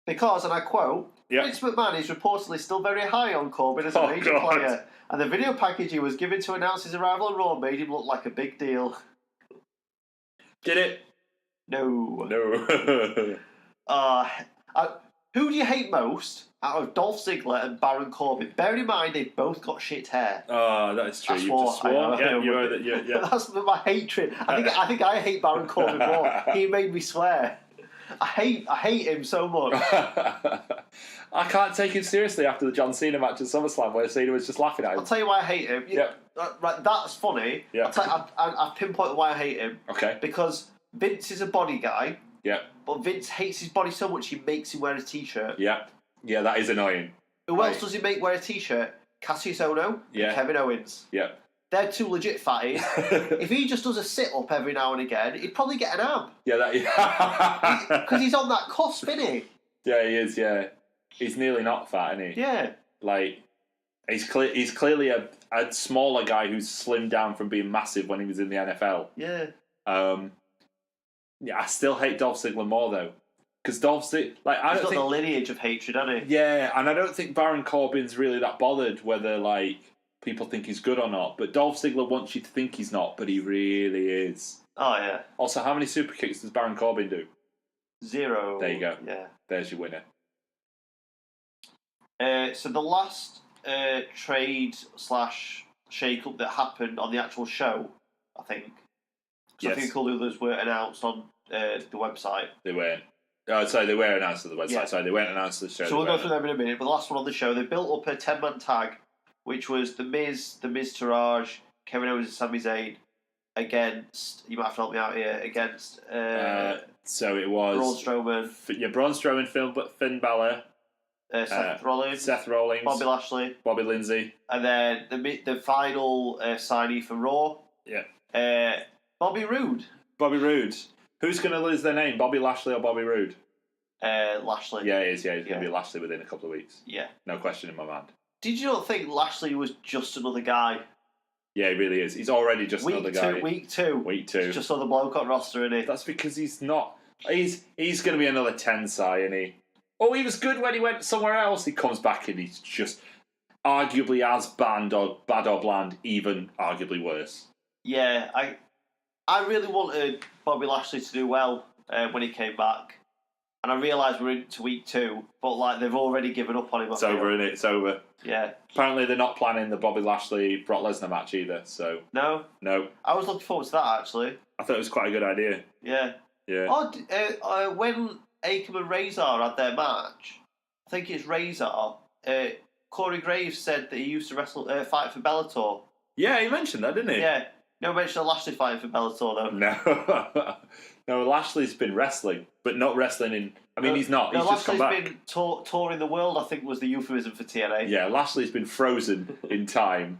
B: Because, and I quote, Vince McMahon is reportedly still very high on Corbin as a major player, and the video package he was given to announce his arrival on Raw made him look like a big deal.
A: Did it?
B: No.
A: No.
B: Who do you hate most out of Dolph Ziggler and Baron Corbin? Bearing in mind they've both got shit hair.
A: Oh, that is true. You've just sworn. Yeah.
B: That's my hatred. I think I hate Baron Corbin more. He made me swear. I hate him so much.
A: I can't take him seriously after the John Cena match at SummerSlam where Cena was just laughing at him.
B: I'll tell you why I hate him. Right, that's funny.
A: Yeah.
B: I've pinpointed why I hate him.
A: Okay.
B: Because Vince is a body guy.
A: Yeah.
B: But Vince hates his body so much he makes him wear a t-shirt.
A: Yeah. Yeah, that is annoying.
B: Who else does he make wear a t-shirt? Cassius Ohno and Kevin Owens.
A: Yeah.
B: They're two legit fatties. If he just does a sit-up every now and again, he'd probably get an ab.
A: Yeah,
B: because he's on that cusp, isn't he?
A: Yeah, he is, yeah. He's nearly not fat, isn't he?
B: Yeah.
A: Like, he's clearly a smaller guy who's slimmed down from being massive when he was in the NFL.
B: Yeah.
A: Yeah, I still hate Dolph Ziggler more, though. Because Dolph Ziggler...
B: He's got the lineage of hatred, hasn't he?
A: Yeah, and I don't think Baron Corbin's really that bothered whether, people think he's good or not. But Dolph Ziggler wants you to think he's not, but he really is.
B: Oh, yeah.
A: Also, how many super kicks does Baron Corbin do?
B: 0.
A: There you go.
B: Yeah.
A: There's your winner.
B: So the last trade/shake-up that happened on the actual show, I think. Because I think all the others were announced on the website.
A: They weren't. Oh, sorry, they were announced on the website. Yeah. Sorry, they weren't announced on the show.
B: So we'll go through them in a minute. But the last one on the show, they built up a 10-man tag, which was The Miz, Taraj, Kevin Owens and Sami Zayn against, you might have to help me out here, against...
A: so it was...
B: Braun Strowman.
A: Braun Strowman, Finn Balor.
B: Seth Rollins. Bobby Lashley.
A: Bobby Lindsay.
B: And then the final signee for Raw.
A: Yeah.
B: Bobby Roode.
A: Who's going to lose their name, Bobby Lashley or Bobby Roode?
B: Lashley.
A: Yeah, he is. Yeah, he's going to be Lashley within a couple of weeks.
B: Yeah.
A: No question in my mind.
B: Did you not think Lashley was just another guy?
A: Yeah, he really is. He's already just another guy.
B: Week two.
A: He's
B: just another bloke on roster, isn't he?
A: That's because he's not... He's going to be another Tensai, isn't he? Oh, he was good when he went somewhere else. He comes back and he's just arguably as bad or bland, even arguably worse.
B: Yeah, I really wanted Bobby Lashley to do well when he came back. And I realised we're into week 2, but they've already given up on him.
A: It's over, isn't it? It's over.
B: Yeah.
A: Apparently they're not planning the Bobby Lashley-Brock Lesnar match either, so...
B: No? I was looking forward to that, actually.
A: I thought it was quite a good idea.
B: Yeah.
A: Yeah.
B: Oh, when Akam and Razor had their match, I think it's Razor, Corey Graves said that he used to fight for Bellator.
A: Yeah, he mentioned that, didn't he?
B: Yeah. No mention of Lashley fighting for Bellator, though.
A: No. No, Lashley's been wrestling, but not wrestling in... I mean, he's not. He's just come back.
B: Lashley's been touring the world, I think was the euphemism for TNA.
A: Yeah, Lashley's been frozen in time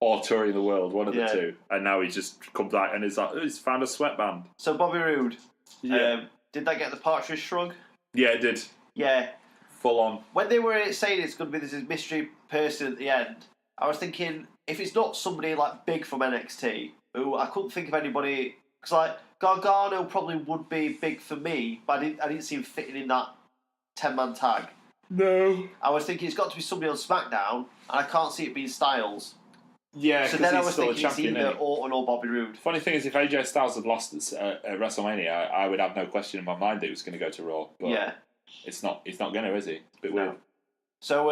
A: or touring the world, one of the two. And now he's just come back and he's found a sweatband.
B: So Bobby Roode, did that get the Partridge Shrug?
A: Yeah, it did.
B: Yeah.
A: Full on.
B: When they were saying it's going to be this mystery person at the end, I was thinking, if it's not somebody big from NXT, who I couldn't think of anybody... Because Gargano probably would be big for me, but I didn't see him fitting in that 10-man tag.
A: No.
B: I was thinking it's got to be somebody on SmackDown, and I can't see it being Styles.
A: Yeah,
B: so then I was thinking it's either Orton or Bobby Roode.
A: Funny thing is, if AJ Styles had lost at WrestleMania, I would have no question in my mind that he was going to go to Raw. But it's not. He's not going to, is he? It's a bit weird.
B: So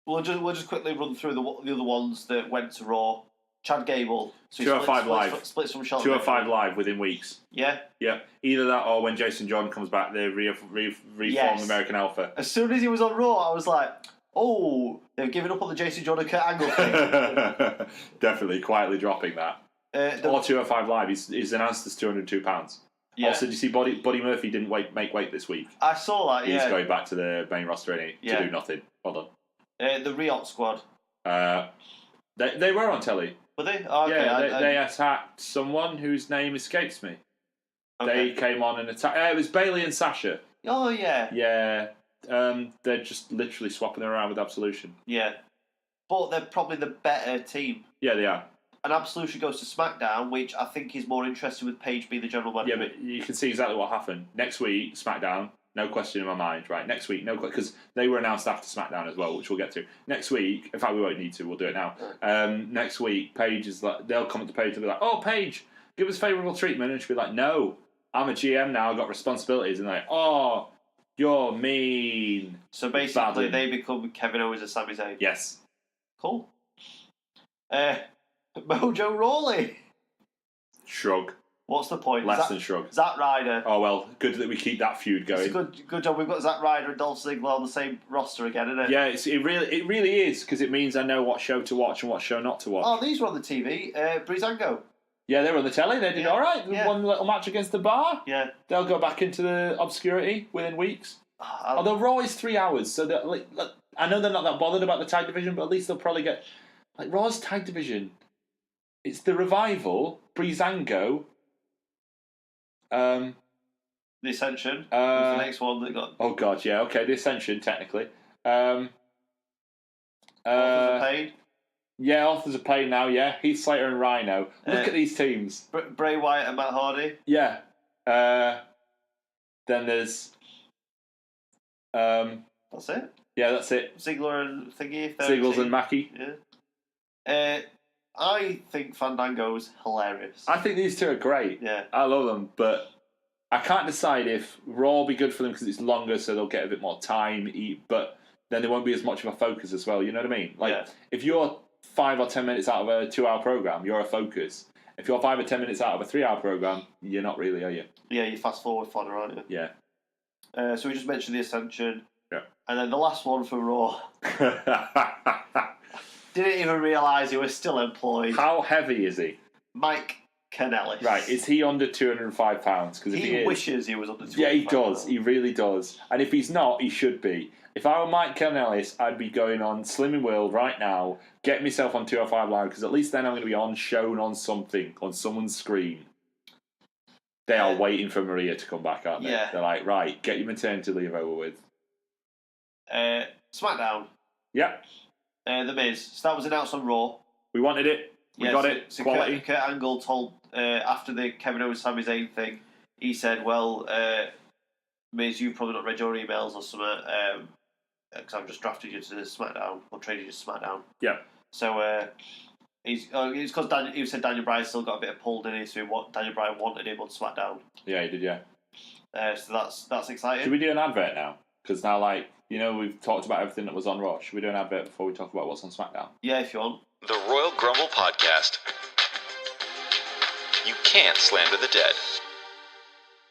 B: we'll just quickly run through the other ones that went to Raw. Chad Gable. So
A: 205 Live.
B: Splits from Charlotte.
A: 205 Live within weeks.
B: Yeah?
A: Yeah. Either that or when Jason Jordan comes back, they reform American Alpha.
B: As soon as he was on Raw, I was like, oh, they've given up on the Jason Jordan Kurt Angle thing.
A: Definitely, quietly dropping that. Or 205 Live. He's announced as £202.
B: Yeah.
A: Also, did you see Buddy Murphy didn't make weight this week?
B: I saw that,
A: He's going back to the main roster, to do nothing. Well
B: done. The Riott Squad.
A: They were on telly.
B: Were they? Oh, okay.
A: Yeah, they attacked someone whose name escapes me. Okay. They came on and attacked... it was Bayley and Sasha.
B: Oh, yeah.
A: Yeah. They're just literally swapping them around with Absolution.
B: Yeah. But they're probably the better team.
A: Yeah, they are.
B: And Absolution goes to SmackDown, which I think is more interesting with Paige being the general manager.
A: Yeah, but you can see exactly what happened. Next week, SmackDown, no question in my mind, right? Next week, no question, because they were announced after SmackDown as well, which we'll get to. Next week, in fact, we won't need to, we'll do it now. Next week, Paige is like, they'll come up to Paige and be like, oh, Paige, give us favourable treatment. And she'll be like, no, I'm a GM now, I've got responsibilities. And they're like, oh, you're mean.
B: So basically, they become Kevin Owens and Sami Zayn.
A: Yes.
B: Cool. Mojo Rawley.
A: Shrug.
B: What's the point?
A: Less than shrug.
B: Zack Ryder.
A: Oh, well, good that we keep that feud going.
B: It's a good job. We've got Zack Ryder and Dolph Ziggler on the same roster again, isn't it?
A: Yeah, it really is, because it means I know what show to watch and what show not to watch.
B: Oh, these were on the TV. Breezango.
A: Yeah, they were on the telly. They did all right. One little match against the Bar.
B: Yeah.
A: They'll go back into the obscurity within weeks. Although Raw is 3 hours, so I know they're not that bothered about the tag division, but at least they'll probably get... Like, Raw's tag division, it's the Revival, Breezango...
B: the Ascension was the next one that got...
A: Oh, God, yeah, okay, the Ascension, technically.
B: Authors of Pain.
A: Yeah, Authors of Pain now, yeah. Heath Slater and Rhino. Look at these teams.
B: Bray Wyatt and Matt Hardy.
A: Yeah. Then there's...
B: that's it?
A: Yeah, that's it.
B: Ziggler and Thingy.
A: Ziggles and Mackie.
B: Yeah. I think Fandango's hilarious.
A: I think these two are great.
B: Yeah.
A: I love them, but I can't decide if Raw will be good for them because it's longer, so they'll get a bit more time, but then there won't be as much of a focus as well, you know what I mean? Like, if you're 5 or 10 minutes out of a 2 hour programme, you're a focus. If you're 5 or 10 minutes out of a 3 hour programme, you're not really, are you?
B: Yeah, you fast forward fodder, aren't you?
A: Yeah.
B: So we just mentioned the Ascension.
A: Yeah.
B: And then the last one for Raw. Didn't even realise he was still employed.
A: How heavy is he?
B: Mike Kanellis.
A: Right, is he under 205 pounds? Because if he
B: wishes he was under 205
A: Yeah, he does. He really does. And if he's not, he should be. If I were Mike Kanellis, I'd be going on Slimming World right now, get myself on 205 Live, because at least then I'm going to be shown on something, on someone's screen. They are waiting for Maria to come back, aren't they?
B: Yeah.
A: They're like, right, get your maternity leave over with.
B: SmackDown.
A: Yep.
B: The Miz. So that was announced on Raw.
A: We wanted it. We got it.
B: So
A: Quality.
B: Kurt Angle told, after the Kevin Owens Sami Zayn thing, he said, well, Miz, you've probably not read your emails or something, because I've just drafted you to SmackDown, or traded you to SmackDown.
A: Yeah.
B: So, it's because he said Daniel Bryan still got a bit of pull, didn't he? So Daniel Bryan wanted him on SmackDown.
A: Yeah, he did, yeah.
B: So that's exciting.
A: Should we do an advert now? Because now, we've talked about everything that was on Raw. Should we do an advert before we talk about what's on SmackDown?
B: Yeah, if you want.
C: The Royal Grumble Podcast. You can't slander the dead.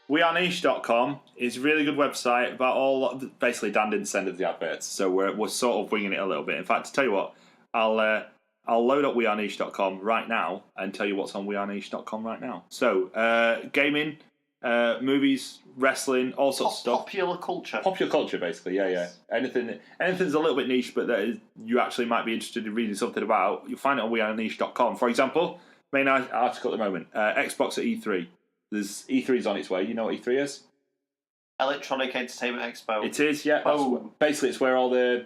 A: WeAreNiche.com is a really good website about all... Basically, Dan didn't send us the adverts, so we're sort of winging it a little bit. In fact, to tell you what, I'll load up WeAreNiche.com right now and tell you what's on WeAreNiche.com right now. So, gaming, movies, wrestling, all sorts of stuff.
B: Popular culture.
A: Popular culture, basically, yeah. Anything's a little bit niche, but that you actually might be interested in reading something about, you'll find it on WeAreNiche.com. For example, main article at the moment, Xbox at E3. There's E3's on its way. You know what E3 is?
B: Electronic Entertainment Expo.
A: It is, yeah. Basically, it's where all the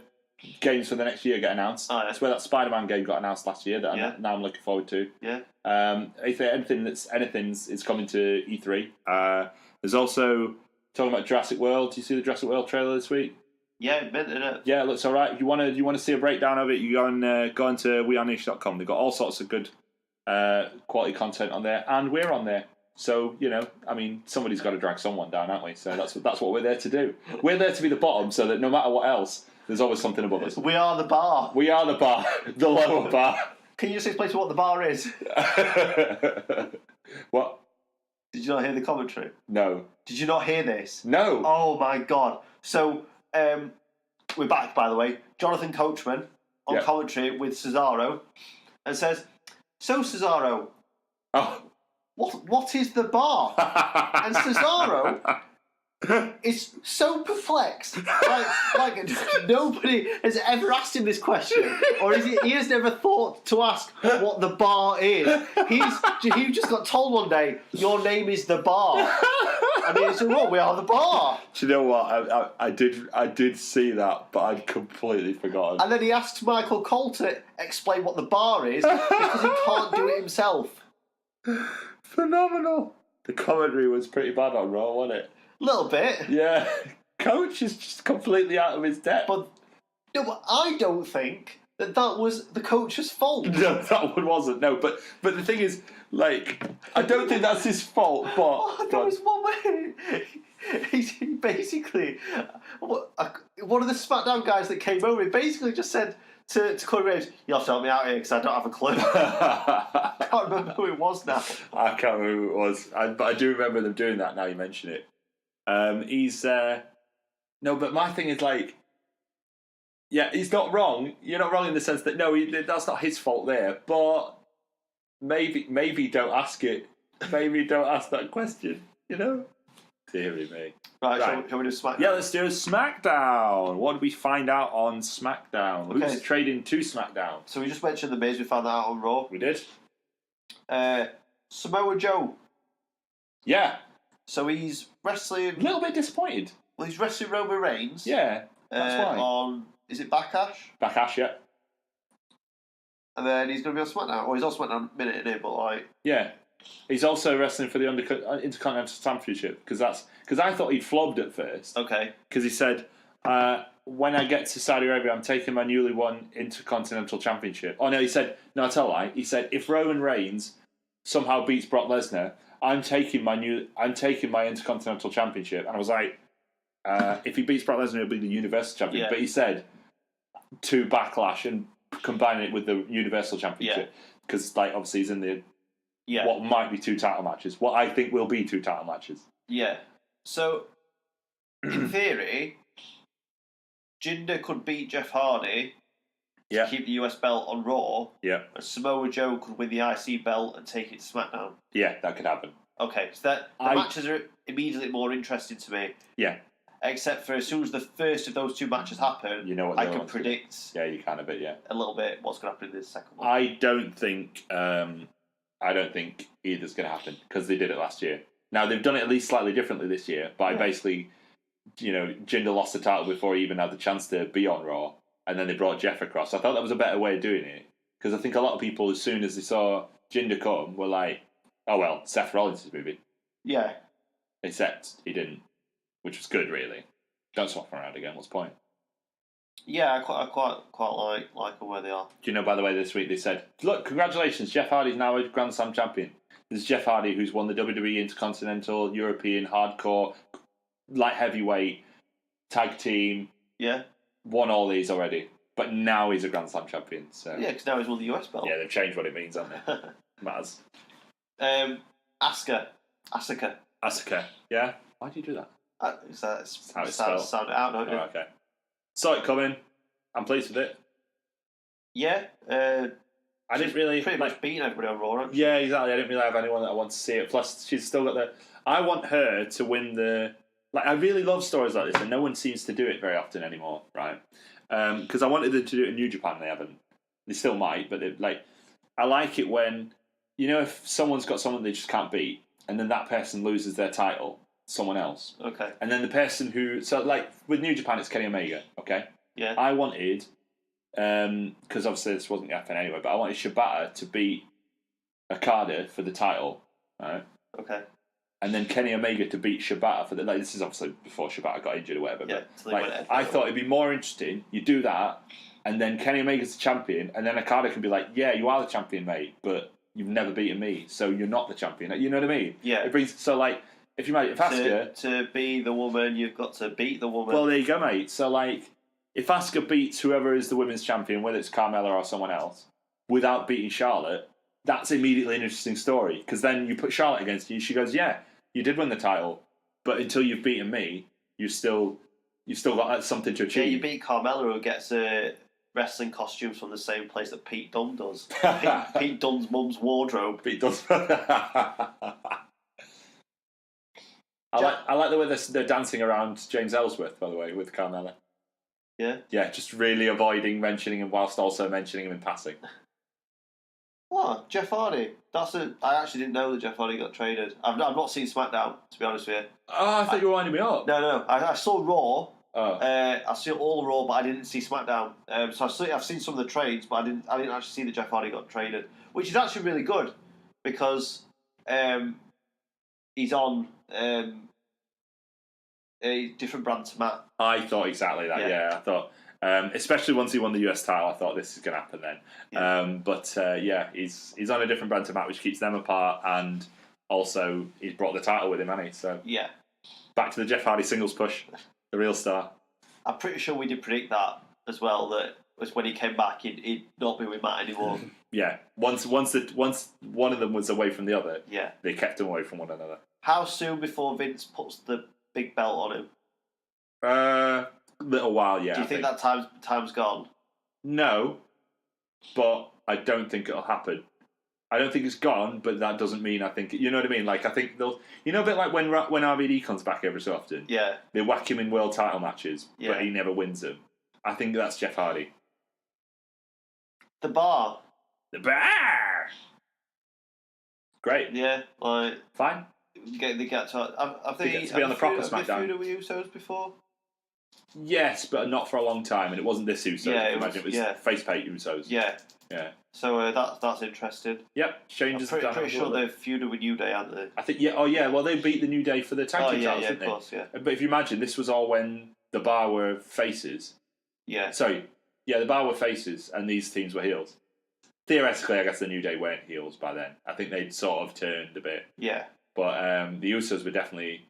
A: games for the next year get announced.
B: Oh, yeah.
A: It's where that Spider-Man game got announced last year that I'm looking forward to.
B: Yeah.
A: Anything's is coming to E3. There's also talking about Jurassic World. Do you see the Jurassic World trailer this week?
B: Yeah, it meant it.
A: Yeah, it looks all right. If you want to see a breakdown of it, you go onto WeAreNiche.com. They've got all sorts of good quality content on there, and we're on there. So, somebody's got to drag someone down, aren't we? So that's what we're there to do. We're there to be the bottom, so that no matter what else, there's always something above us.
B: We are the bar.
A: We are the bar, the lower bar.
B: Can you just explain to what the bar is?
A: What?
B: Did you not hear the commentary?
A: No.
B: Did you not hear this?
A: No.
B: Oh my god. So, we're back, by the way. Jonathan Coachman on commentary with Cesaro and says, so Cesaro,
A: oh.
B: what is the bar? And Cesaro is so perplexed. Like nobody has ever asked him this question, or he has never thought to ask what the bar is. He just got told one day, your name is the bar. And he said, well, we are the bar.
A: Do you know what? I did see that, but I'd completely forgotten.
B: And then he asked Michael Cole to explain what the bar is because he can't do it himself.
A: Phenomenal. The commentary was pretty bad on Raw, wasn't it?
B: A little bit.
A: Yeah. Coach is just completely out of his depth.
B: But I don't think that was the coach's fault.
A: No, that one wasn't. No, but the thing is, like, I don't think that's his fault. But
B: there was one where he basically, one of the SmackDown guys that came over, he basically just said to Corey Graves, "You have to help me out here because I don't have a clue." I can't remember who it was now.
A: I can't remember who it was, but I do remember them doing that. Now you mention it, he's no, but my thing is like. Yeah, he's not wrong. You're not wrong in the sense that that's not his fault there. But maybe don't ask it. Maybe don't ask that question. You know, dearie me.
B: Right. Shall we do SmackDown?
A: Yeah, let's do a SmackDown. What did we find out on SmackDown?
B: Okay.
A: Who's trading to SmackDown?
B: So we just mentioned the Miz. We found that out on Raw.
A: We did.
B: Samoa Joe.
A: Yeah.
B: So he's wrestling.
A: A little bit disappointed.
B: Well, he's wrestling Roman Reigns.
A: Yeah. That's why.
B: On. Is it Backlash?
A: Backlash, yeah.
B: And then he's going to be on SmackDown. Or he's on SmackDown a minute in it, but like...
A: Yeah. He's also wrestling for the Intercontinental Championship, because I thought he'd flobbed at first.
B: Okay.
A: Because he said, when I get to Saudi Arabia, I'm taking my newly won Intercontinental Championship. Oh, no, he said... No, I tell a lie. He said, if Roman Reigns somehow beats Brock Lesnar, I'm taking my Intercontinental Championship. And I was like... if he beats Brock Lesnar, he'll be the Universal Champion.
B: Yeah.
A: But he said to Backlash and combining it with the Universal Championship. Because, like, obviously he's in the what might be 2 title matches. What I think will be 2 title matches.
B: Yeah. So, in theory, Jinder could beat Jeff Hardy to keep the US belt on Raw.
A: Yeah.
B: And Samoa Joe could win the IC belt and take it to SmackDown.
A: Yeah, that could happen.
B: Okay, so the matches are immediately more interesting to me.
A: Yeah.
B: Except for as soon as the first of those 2 matches happen,
A: you know what
B: I can predict.
A: Yeah, you can a bit. Yeah,
B: a little bit what's going to happen in this second one.
A: I don't think either's going to happen because they did it last year. Now they've done it at least slightly differently this year by basically, Jinder lost the title before he even had the chance to be on Raw, and then they brought Jeff across. I thought that was a better way of doing it because I think a lot of people, as soon as they saw Jinder come, were like, "Oh well, Seth Rollins is moving."
B: Yeah.
A: Except he didn't. Which was good, really. Don't swap them around again. What's the point?
B: Yeah, I quite like them where they are.
A: Do you know, by the way, this week they said, look, congratulations, Jeff Hardy's now a Grand Slam champion. This is Jeff Hardy, who's won the WWE Intercontinental, European, Hardcore, Light Heavyweight, Tag Team.
B: Yeah.
A: Won all these already. But now he's a Grand Slam champion. So.
B: Yeah, because now he's won the US belt.
A: Yeah, they've changed what it means, haven't they? Matters.
B: Asuka.
A: Yeah? Why do you do that?
B: That's
A: how it's spelled.
B: Sound it out, don't you?
A: Oh, okay. Saw it coming. I'm pleased with it.
B: Yeah.
A: I didn't really...
B: Pretty much beating everybody on Raw, actually.
A: Yeah, exactly. I didn't really have anyone that I want to see it. Plus, she's still got the... I want her to win the... Like, I really love stories like this, and no one seems to do it very often anymore, right? Because I wanted them to do it in New Japan, they haven't. They still might, but I like it when... if someone's got someone they just can't beat, and then that person loses their title... someone else.
B: Okay.
A: And then the person who... So, like, with New Japan, it's Kenny Omega, okay?
B: Yeah.
A: I wanted... Because obviously this wasn't going to happen anyway, but I wanted Shibata to beat Okada for the title, right?
B: Okay.
A: And then Kenny Omega to beat Shibata for the... Like, this is obviously before Shibata got injured or whatever.
B: Yeah,
A: but, I thought it'd be more interesting. You do that, and then Kenny Omega's the champion, and then Okada can be like, yeah, you are the champion, mate, but you've never beaten me, so you're not the champion. You know what I mean?
B: Yeah.
A: It brings... So, like... If Asuka...
B: To be the woman, you've got to beat the woman.
A: Well, there you go, mate. So, like, if Asuka beats whoever is the women's champion, whether it's Carmella or someone else, without beating Charlotte, that's immediately an interesting story. Because then you put Charlotte against you, she goes, yeah, you did win the title, but until you've beaten me, you've still got something to achieve.
B: Yeah, you beat Carmella, who gets a wrestling costumes from the same place that Pete Dunne does. Pete Dunne's mum's wardrobe.
A: Pete does. I like the way they're dancing around James Ellsworth, by the way, with Carmella.
B: Yeah?
A: Yeah, just really avoiding mentioning him whilst also mentioning him in passing.
B: What? Jeff Hardy? I actually didn't know that Jeff Hardy got traded. I've not seen SmackDown, to be honest with you.
A: Oh, I thought you were winding me up.
B: No. I saw Raw.
A: Oh.
B: I saw all Raw, but I didn't see SmackDown. So I've seen some of the trades, but I didn't actually see that Jeff Hardy got traded, which is actually really good because he's on a different brand to Matt.
A: I thought exactly that. Yeah, I thought, especially once he won the US title, I thought this is going to happen then. Yeah. He's on a different brand to Matt, which keeps them apart, and also he's brought the title with him, hasn't he? So
B: yeah,
A: back to the Jeff Hardy singles push, the real star.
B: I'm pretty sure we did predict that as well. That was when he came back, he'd not be with Matt anymore.
A: Yeah, once one of them was away from the other,
B: yeah,
A: they kept them away from one another.
B: How soon before Vince puts the big belt on him?
A: Little while, yeah.
B: Do you think that time's gone?
A: No, but I don't think it'll happen. I don't think it's gone, but that doesn't mean I think... You know what I mean? Like, I think they'll... You know a bit like when RVD comes back every so often?
B: Yeah.
A: They whack him in world title matches, but he never wins them. I think that's Jeff Hardy.
B: The Bar.
A: The Bar! Great.
B: Yeah, like...
A: Fine.
B: They get to... Have they
A: get to be on the proper SmackDown.
B: Have they feuded with Usos before?
A: Yes, but not for a long time, and it wasn't this Usos.
B: Yeah,
A: it was facepaint Usos.
B: Yeah.
A: Yeah.
B: So that's interesting.
A: Yep, changes.
B: I'm pretty sure they've feuded with New Day, haven't they?
A: I think, yeah. Oh, yeah. Well, they beat the New Day for the tag team titles, didn't they?
B: Of course, yeah.
A: But if you imagine, this was all when the Bar were faces.
B: Yeah.
A: Sorry, yeah, the Bar were faces, and these teams were heels. Theoretically, I guess the New Day weren't heels by then. I think they'd sort of turned a bit.
B: Yeah.
A: But the Usos were definitely...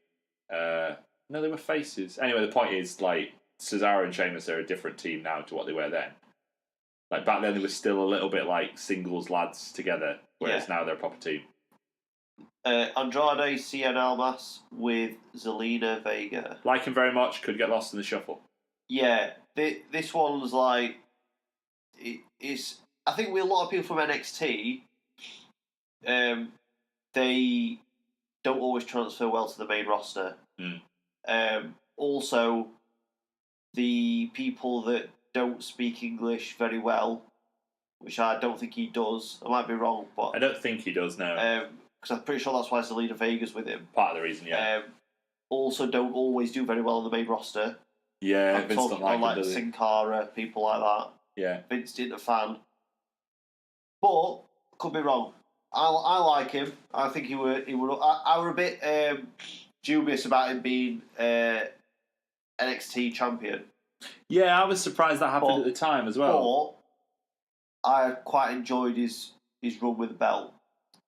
A: no, they were faces. Anyway, the point is, like, Cesaro and Sheamus are a different team now to what they were then. Like, back then they were still a little bit like singles lads together, whereas now they're a proper team.
B: Andrade Cien Almas with Zelina Vega.
A: Like him very much, could get lost in the shuffle.
B: Yeah, this one was like... It's, I think with a lot of people from NXT, they don't always transfer well to the main roster. Also, the people that don't speak English very well, which I don't think he does. I might be wrong, but
A: I don't think he does now.
B: Because I'm pretty sure that's why Zelina Vega's with him.
A: Part of the reason, yeah.
B: Also, don't always do very well on the main roster.
A: Yeah,
B: I'm
A: Vince
B: talking
A: don't like
B: about
A: him,
B: like
A: does he?
B: Sin Cara, people like that.
A: Yeah.
B: Vince isn't a fan, but could be wrong. I like him. I think he would. I were a bit dubious about him being NXT champion.
A: Yeah, I was surprised that happened at the time as well.
B: But I quite enjoyed his run with the belt.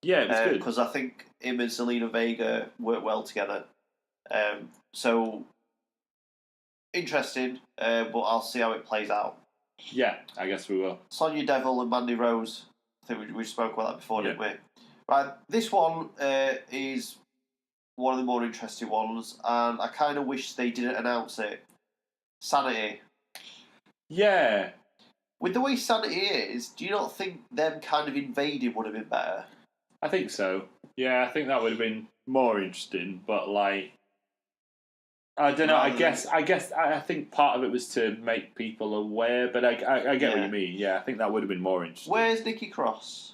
A: Yeah, it was good.
B: Because I think him and Zelina Vega work well together. So, interesting, but I'll see how it plays out.
A: Yeah, I guess we will.
B: Sonya Deville and Mandy Rose. I think we spoke about that before, didn't we? Right, this one is one of the more interesting ones, and I kind of wish they didn't announce it. Sanity.
A: Yeah.
B: With the way Sanity is, do you not think them kind of invading would have been better?
A: I think so. Yeah, I think that would have been more interesting, but like... I don't know. I think part of it was to make people aware, but I get what you mean. Yeah, I think that would have been more interesting.
B: Where's Nikki Cross?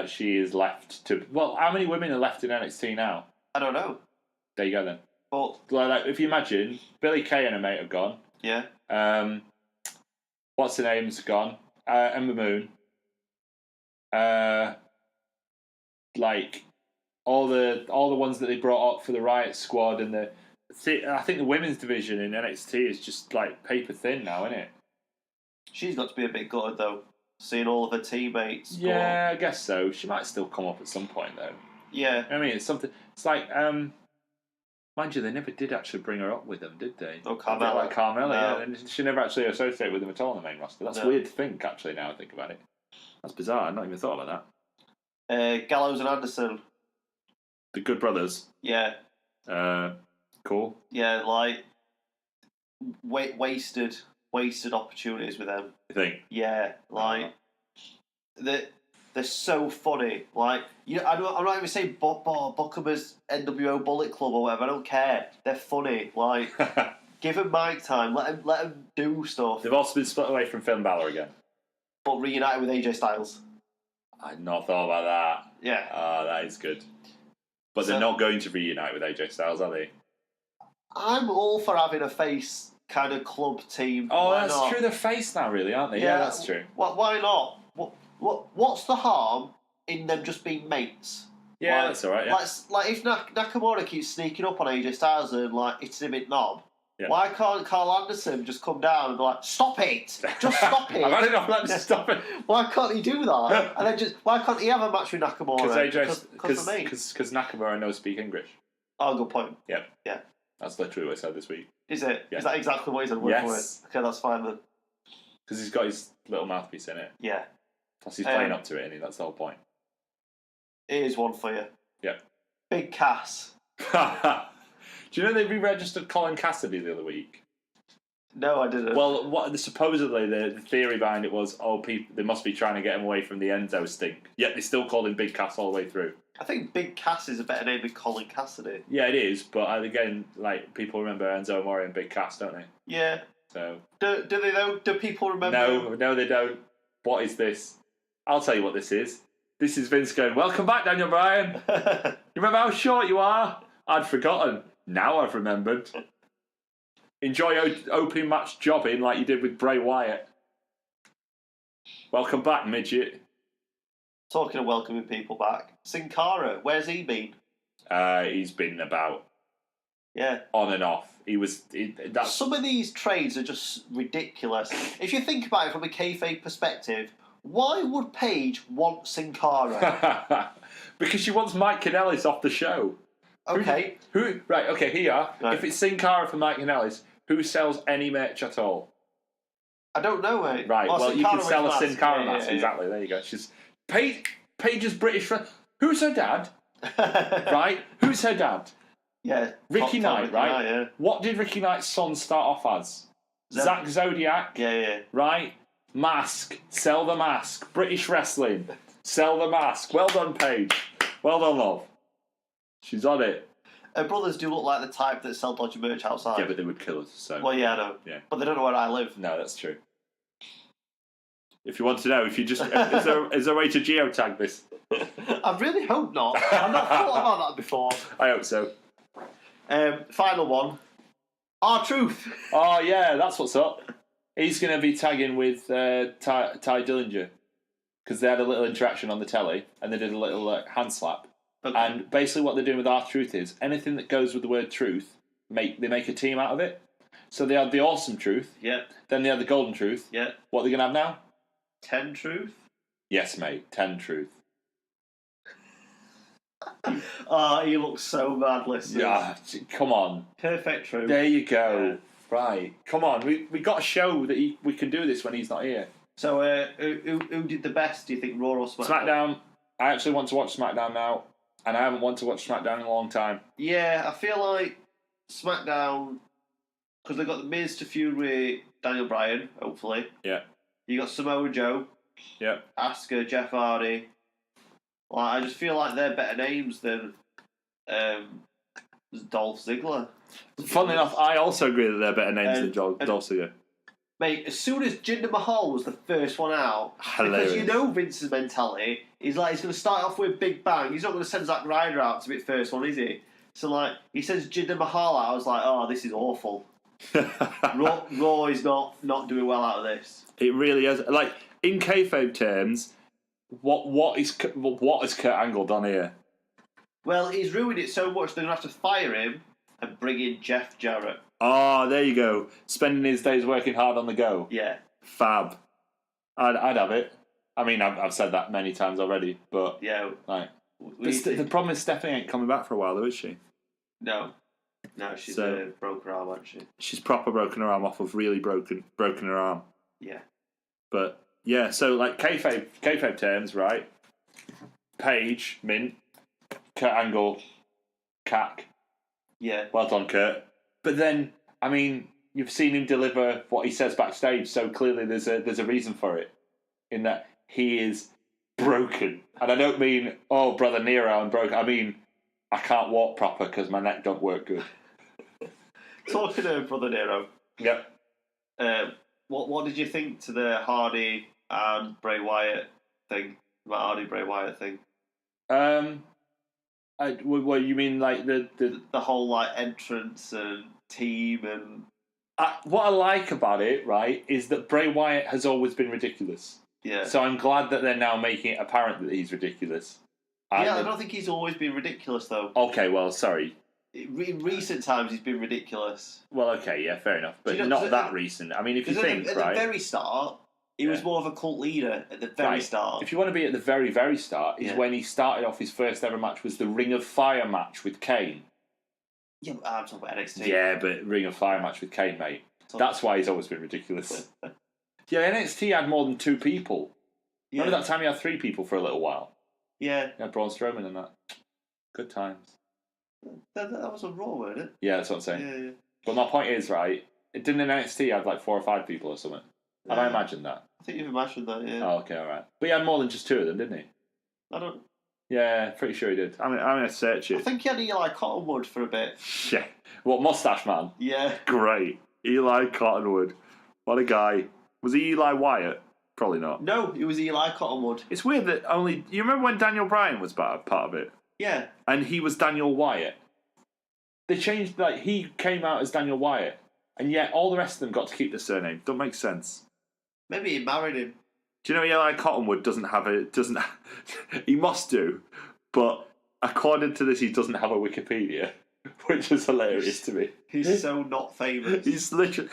A: She is left to... Well, how many women are left in NXT now?
B: I don't know.
A: There you go then.
B: But
A: like if you imagine, Billie Kay and her mate have gone.
B: Yeah.
A: What's her name's gone? Ember Moon. Like all the ones that they brought up for the Riott Squad and I think the women's division in NXT is just like paper thin now, isn't it? She's
B: got to be a bit gutted though, seeing all of her teammates.
A: Yeah, I guess so. She might still come up at some point though.
B: Yeah.
A: I mean, it's something. It's like, mind you, they never did actually bring her up with them, did they?
B: Oh, Carmella.
A: Like Carmella,
B: No.
A: yeah. And she never actually associated with them at all on the main roster. That's weird to think, actually, now I think about it. That's bizarre. I've not even thought about
B: that. Gallows and Anderson.
A: The Good Brothers.
B: Yeah.
A: Cool.
B: Yeah, like wasted. wasted opportunities with them.
A: You think?
B: Yeah, like they're so funny. Like I'm not even saying book them as NWO Bullet Club or whatever. I don't care. They're funny. Like give them mic time. Let them do stuff.
A: They've also been split away from Finn Balor again.
B: But reunited with AJ Styles.
A: I'd not thought about that.
B: Yeah.
A: That is good. But they're not going to reunite with AJ Styles, are they?
B: I'm all for having a face kind of club team.
A: Oh,
B: Why
A: that's
B: not?
A: true. They're face now, really, aren't they? Yeah, that's true.
B: Why not? What's the harm in them just being mates?
A: Yeah, that's all right. Yeah.
B: Like if Nakamura keeps sneaking up on AJ Styles and it's a bit knob,
A: Yeah.
B: why can't Carl Anderson just come down and be like, stop it, just stop it?
A: I've had enough of that. Stop it.
B: Why can't he do that? And then why can't he have a match with Nakamura?
A: Because Nakamura knows speak English.
B: Oh, good point.
A: Yeah.
B: Yeah.
A: That's literally what I said this week.
B: Is it?
A: Yeah.
B: Is that exactly what he said?
A: Yes.
B: Okay, that's fine then.
A: Because he's got his little mouthpiece in it.
B: Yeah.
A: Plus he's playing up to it, and that's the whole point.
B: Here's one for you.
A: Yeah.
B: Big Cass.
A: Do you know they re-registered Colin Cassidy the other week?
B: No, I didn't.
A: Well, supposedly the theory behind it was, they must be trying to get him away from the Enzo stink. Yet they still called him Big Cass all the way through.
B: I think Big Cass is a better name than Colin Cassidy.
A: Yeah, it is. But again, people remember Enzo Amore and Big Cass, don't they?
B: Yeah.
A: So.
B: Do they though? Do people remember?
A: No, they don't. What is this? I'll tell you what this is. This is Vince going, welcome back, Daniel Bryan. You remember how short you are? I'd forgotten. Now I've remembered. Enjoy opening match jobbing like you did with Bray Wyatt. Welcome back, midget.
B: Talking of welcoming people back, Sin Cara, where's he been?
A: He's been about.
B: Yeah.
A: On and off.
B: Some of these trades are just ridiculous. If you think about it from a kayfabe perspective, why would Paige want Sin Cara?
A: Because she wants Mike Kanellis off the show.
B: Okay.
A: Right, okay, here you are.
B: Right.
A: If it's Sin Cara for Mike Kanellis, who sells any merch at all?
B: I don't know, mate.
A: Right, well, you can sell a Sin Cara
B: mask.
A: mask. Exactly, there you go. She's Paige's British friend. Who's her dad? Right? Who's her dad?
B: Yeah.
A: Ricky Knight,
B: Ricky
A: right?
B: Knight, yeah.
A: What did Ricky Knight's son start off as? Zack Zodiac.
B: Yeah.
A: Right? Mask. Sell the mask. British wrestling. Sell the mask. Well done, Paige. Well done, love. She's on it.
B: Her brothers do look like the type that sell dodgy merch outside.
A: Yeah, but they would kill us, so...
B: Well, yeah, I know.
A: Yeah.
B: But they don't know where I live.
A: No, that's true. If you want to know, is there a way to geotag this?
B: I really hope not. I've not thought about that before.
A: I hope so.
B: Final one. R-Truth.
A: Oh, yeah, that's what's up. He's going to be tagging with Ty Dillinger. Because they had a little interaction on the telly, and they did a little hand slap.
B: Okay.
A: And basically what they're doing with R-Truth is, anything that goes with the word truth, they make a team out of it. So they had the Awesome Truth.
B: Yeah.
A: Then they had the Golden Truth.
B: Yeah.
A: What are they going to have now?
B: 10 Truth?
A: Yes, mate. 10 Truth.
B: Oh, he looks so bad, listen.
A: Yeah, come on.
B: Perfect Truth.
A: There you go.
B: Yeah.
A: Right. Come on. We got to show that we can do this when he's not here.
B: So, who did the best, do you think, Raw or SmackDown?
A: SmackDown. I actually want to watch SmackDown now, and I haven't wanted to watch SmackDown in a long time.
B: Yeah, I feel like SmackDown, because they've got the Miz to feud with Daniel Bryan, hopefully.
A: Yeah.
B: You got Samoa Joe.
A: Yeah.
B: Asuka, Jeff Hardy. Like, I just feel like they're better names than Dolph Ziggler.
A: Funnily enough, I also agree that they're better names than Dolph Ziggler.
B: Mate, as soon as Jinder Mahal was the first one out,
A: Hilarious.
B: because you know Vince's mentality, he's going to start off with Big Bang. He's not going to send Zack Ryder out to be the first one, is he? So, he sends Jinder Mahal out. I was like, oh, this is awful. Raw is not doing well out of this.
A: It really is. Like, in kayfabe terms, what has Kurt Angle done here?
B: Well, he's ruined it so much they're going to have to fire him and bring in Jeff Jarrett.
A: Oh, there you go. Spending his days working hard on the go.
B: Yeah.
A: Fab. I'd have it. I mean, I've said that many times already, but
B: yeah,
A: the problem is Stephanie ain't coming back for a while, though, is she?
B: No, she's broke her arm, hasn't she?
A: She's proper broken her arm off of really broken her arm.
B: Yeah.
A: But yeah, so kayfabe terms, right? Paige, mint. Kurt Angle, cack.
B: Yeah.
A: Well done, Kurt. But then, I mean, you've seen him deliver what he says backstage, so clearly there's a reason for it, in that he is broken. And I don't mean, oh, Brother Nero, I'm broken. I mean, I can't walk proper because my neck don't work good.
B: Talking of Brother Nero.
A: Yep.
B: What did you think to the Hardy and Bray Wyatt thing? Matt Hardy Bray Wyatt thing?
A: What you mean, like the
B: whole like entrance and team and
A: what I like about it, right, is that Bray Wyatt has always been ridiculous.
B: yeah.
A: So I'm glad that they're now making it apparent that he's ridiculous.
B: I don't think he's always been ridiculous though.
A: Okay, well, sorry.
B: In recent times, he's been ridiculous.
A: Well, okay, yeah, fair enough, but not that recent. I mean, if you think,
B: at
A: right,
B: the very start, he was more of a cult leader at the very start.
A: If you want to be at the very, very start, is when he started off his first ever match was the Ring of Fire match with Kane.
B: Yeah, but I'm talking about NXT.
A: Yeah, but Ring of Fire match with Kane, mate. That's why he's always been ridiculous. Yeah, NXT had more than 2 people.
B: Yeah.
A: Remember that time he had 3 people for a little while?
B: Yeah.
A: He had Braun Strowman and that. Good times.
B: That was on Raw, wasn't it?
A: Yeah, that's what I'm saying.
B: Yeah.
A: But my point is, right, it didn't in NXT have like 4 or 5 people or something? Have I imagined that?
B: I think you've imagined that, yeah.
A: Oh, okay, alright. But he had more than just 2 of them, didn't he?
B: I don't...
A: Yeah, pretty sure he did. I'm going to search
B: I
A: it.
B: think he had Eli Cottonwood for a bit.
A: Yeah. What, Mustache Man?
B: Yeah.
A: Great. Eli Cottonwood. What a guy. Was he Eli Wyatt? Probably not.
B: No, it was Eli Cottonwood.
A: It's weird that only... You remember when Daniel Bryan was part of it?
B: Yeah.
A: And he was Daniel Wyatt. They changed... Like, he came out as Daniel Wyatt. And yet all the rest of them got to keep the surname. Don't make sense.
B: Maybe he married him.
A: Do you know Eli Cottonwood doesn't have a... He must do. But according to this, he doesn't have a Wikipedia. Which is hilarious to me.
B: He's so not famous.
A: He's literally...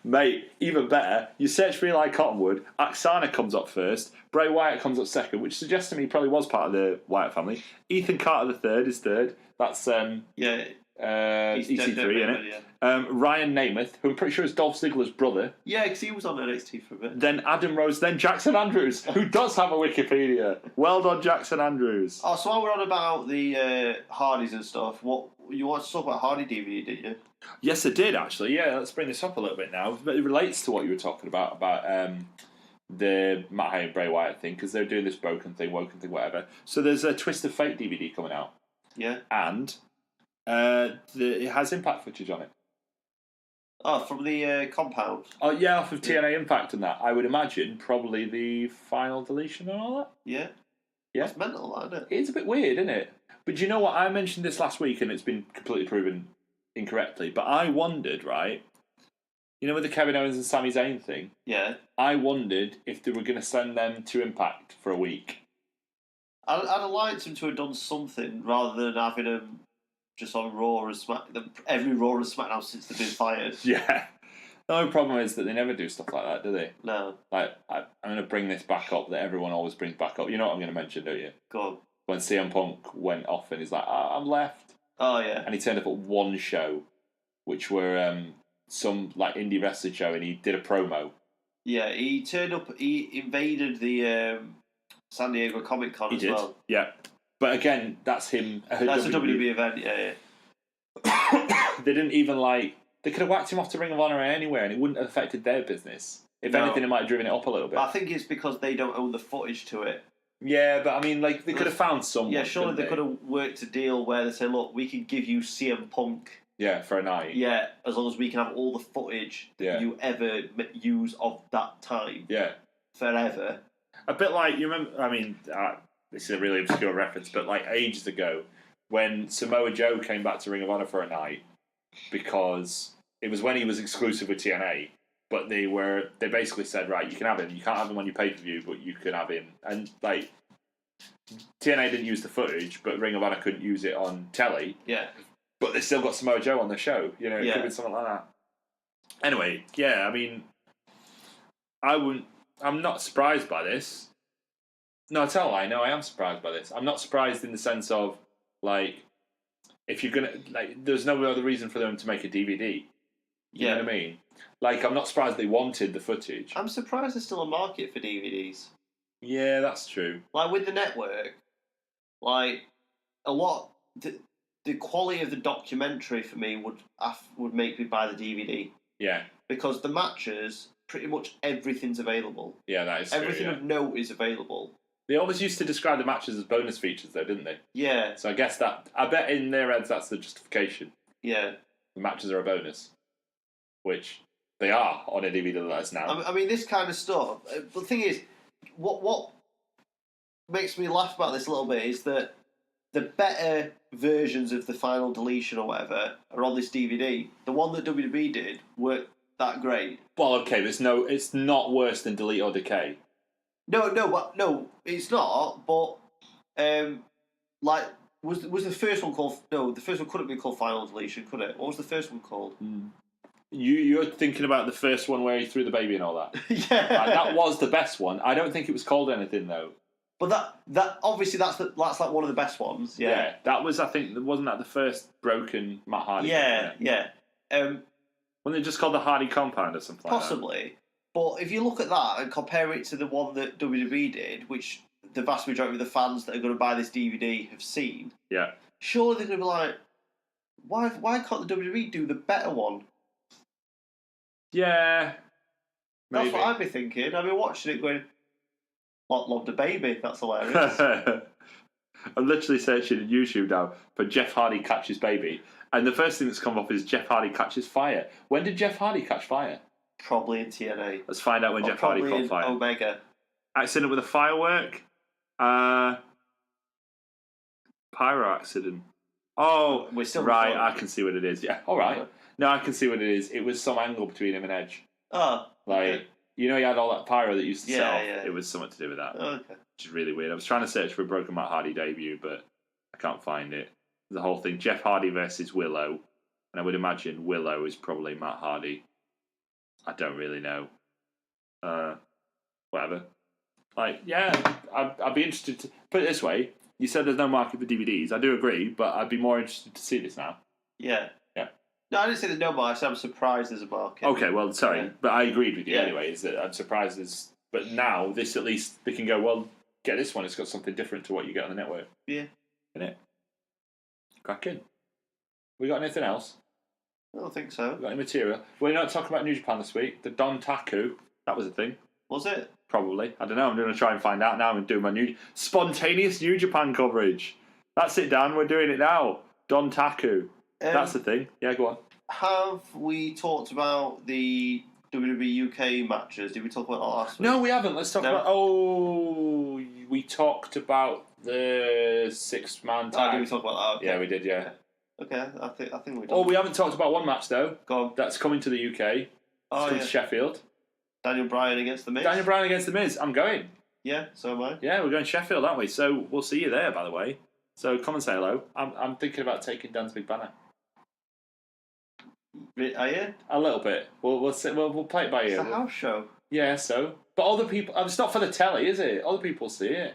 A: Mate, even better, you search for Eli Cottonwood, Oksana comes up first, Bray Wyatt comes up second, which suggests to me he probably was part of the Wyatt family. Ethan Carter the third is third. That's EC3, isn't it? Yeah. Ryan Namath, who I'm pretty sure is Dolph Ziggler's brother.
B: Yeah, because he was on NXT for a bit.
A: Then Adam Rose, then Jackson Andrews, who does have a Wikipedia. Well done, Jackson Andrews.
B: Oh, so while we're on about the Hardys and stuff, what you want to talk about Hardy DVD, didn't you?
A: Yes, I did, actually. Yeah, let's bring this up a little bit now. But it relates to what you were talking about the Matt Hardy and Bray Wyatt thing, because they're doing this woken thing, whatever. So there's a Twist of Fate DVD coming out.
B: Yeah.
A: And it has Impact footage on it.
B: Oh, from the compound?
A: Oh, yeah, off of TNA Impact and that. I would imagine probably the final deletion and all that.
B: Yeah.
A: Yeah.
B: It's mental, isn't it?
A: It's a bit weird, isn't it? But do you know what? I mentioned this last week and it's been completely proven incorrectly. But I wondered, right? You know, with the Kevin Owens and Sami Zayn thing?
B: Yeah.
A: I wondered if they were going to send them to Impact for a week.
B: I'd have liked them to have done something rather than having them just on Raw and SmackDown. Every Raw and SmackDown since they've been fired.
A: Yeah. The only problem is that they never do stuff like that, do they?
B: No.
A: Like, I'm going to bring this back up that everyone always brings back up. You know what I'm going to mention, don't you?
B: Go on.
A: When CM Punk went off and he's like, I'm left.
B: Oh, yeah.
A: And he turned up at one show, which were some like indie wrestling show, and he did a promo.
B: Yeah, he turned up, he invaded the San Diego Comic Con as well.
A: Yeah. But again, that's him.
B: That's a WWE event, yeah.
A: They didn't even they could have whacked him off to Ring of Honor anywhere and it wouldn't have affected their business. If anything, it might have driven it up a little bit.
B: But I think it's because they don't own the footage to it.
A: Yeah, but I mean, they could have found someone.
B: Yeah, surely they could have worked a deal where they say, look, we can give you CM Punk.
A: Yeah, for a night.
B: Yeah, as long as we can have all the footage that you ever use of that time.
A: Yeah.
B: Forever.
A: A bit like, you remember, I mean, this is a really obscure reference, but like ages ago, when Samoa Joe came back to Ring of Honor for a night, because it was when he was exclusive with TNA, but they basically said, right, you can have him, you can't have him on your pay-per-view, but you can have him. And like, TNA didn't use the footage, but Ring of Honor couldn't use it on telly.
B: Yeah.
A: But they still got Samoa Joe on the show. You know, it could have been something like that. Anyway, yeah, I mean, I'm not surprised by this. No, I tell a lie. No, I am surprised by this. I'm not surprised in the sense of, like, if you're going to, there's no other reason for them to make a DVD. You know what I mean? Like, I'm not surprised they wanted the footage.
B: I'm surprised there's still a market for DVDs.
A: Yeah, that's true.
B: Like, with the network, like, a lot... The quality of the documentary for me would make me buy the DVD.
A: Yeah.
B: Because the matches, pretty much everything's available.
A: Yeah, that is true,
B: Everything of note is available.
A: They always used to describe the matches as bonus features, though, didn't they?
B: Yeah.
A: So I guess I bet in their heads that's the justification.
B: Yeah.
A: The matches are a bonus, which they are on a DVD that us now.
B: I mean, this kind of stuff. But the thing is, what makes me laugh about this a little bit is that the better versions of the final deletion or whatever are on this DVD. The one that WWE did weren't that great.
A: Well, okay, it's not worse than Delete or Decay.
B: No, it's not. But like, was the first one called? No, the first one couldn't be called Final Deletion, could it? What was the first one called?
A: You're thinking about the first one where he threw the baby and all that.
B: Yeah,
A: that was the best one. I don't think it was called anything though.
B: But that obviously that's like one of the best ones. Yeah,
A: that was, I think, wasn't that the first broken Matt Hardy?
B: Yeah.
A: Wasn't it just called the Hardy Compound or something?
B: Possibly.
A: Like that?
B: But if you look at that and compare it to the one that WWE did, which the vast majority of the fans that are going to buy this DVD have seen, surely they're going to be like, why can't the WWE do the better one?
A: Yeah. Maybe.
B: That's what I'd be thinking. I'd be watching it going, loved a baby. That's hilarious.
A: I'm literally searching on YouTube now for Jeff Hardy catches baby, and the first thing that's come up is Jeff Hardy catches fire. When did Jeff Hardy catch fire?
B: Probably in TNA.
A: Let's find out when Jeff Hardy caught fire.
B: Omega.
A: Accident with a firework. Pyro accident. Oh,
B: we're still
A: right.
B: recording.
A: I can see what it is. Yeah, all right. No, I can see what it is. It was some angle between him and Edge.
B: Oh,
A: like you know, he had all that pyro that used to set off.
B: Yeah.
A: It was something to do with that.
B: Okay.
A: Which is really weird. I was trying to search for a broken Matt Hardy debut, but I can't find it. The whole thing: Jeff Hardy versus Willow, and I would imagine Willow is probably Matt Hardy. I don't really know. Whatever. Like, yeah, I'd be interested to put it this way. You said there's no market for DVDs. I do agree, but I'd be more interested to see this now.
B: Yeah.
A: Yeah.
B: No, I didn't say there's no market. I said I'm surprised there's a market.
A: Okay, well, sorry, but I agreed with you
B: Yeah.
A: anyway. Is that I'm surprised there's. But now this at least they can go. Well, get this one. It's got something different to what you get on the network.
B: Yeah.
A: Isn't it? Cracking. We got anything else?
B: I don't think so.
A: We got any material? We're not talking about New Japan this week. The Don Taku. That was a thing.
B: Was it?
A: Probably. I don't know. I'm going to try and find out now and do my spontaneous New Japan coverage. That's it, Dan. We're doing it now. Don Taku. That's the thing. Yeah, go on.
B: Have we talked about the WWE UK matches? Did we talk about that last week?
A: No, we haven't. Let's talk about... Oh, we talked about the six-man tag.
B: Did we talk about that? Okay.
A: Yeah, we did, yeah.
B: Okay, I think we did.
A: Oh, we haven't talked about one match, though.
B: Go on.
A: That's coming to the UK. It's coming to Sheffield.
B: Daniel Bryan against The Miz.
A: Daniel Bryan against The Miz. I'm going.
B: Yeah, so am I.
A: Yeah, we're going to Sheffield, aren't we? So we'll see you there, by the way. So come and say hello. I'm thinking about taking Dan's big banner.
B: Are you?
A: A little bit. We'll play it by ear.
B: It's a house show.
A: Yeah, so. But other people... It's not for the telly, is it? Other people see it.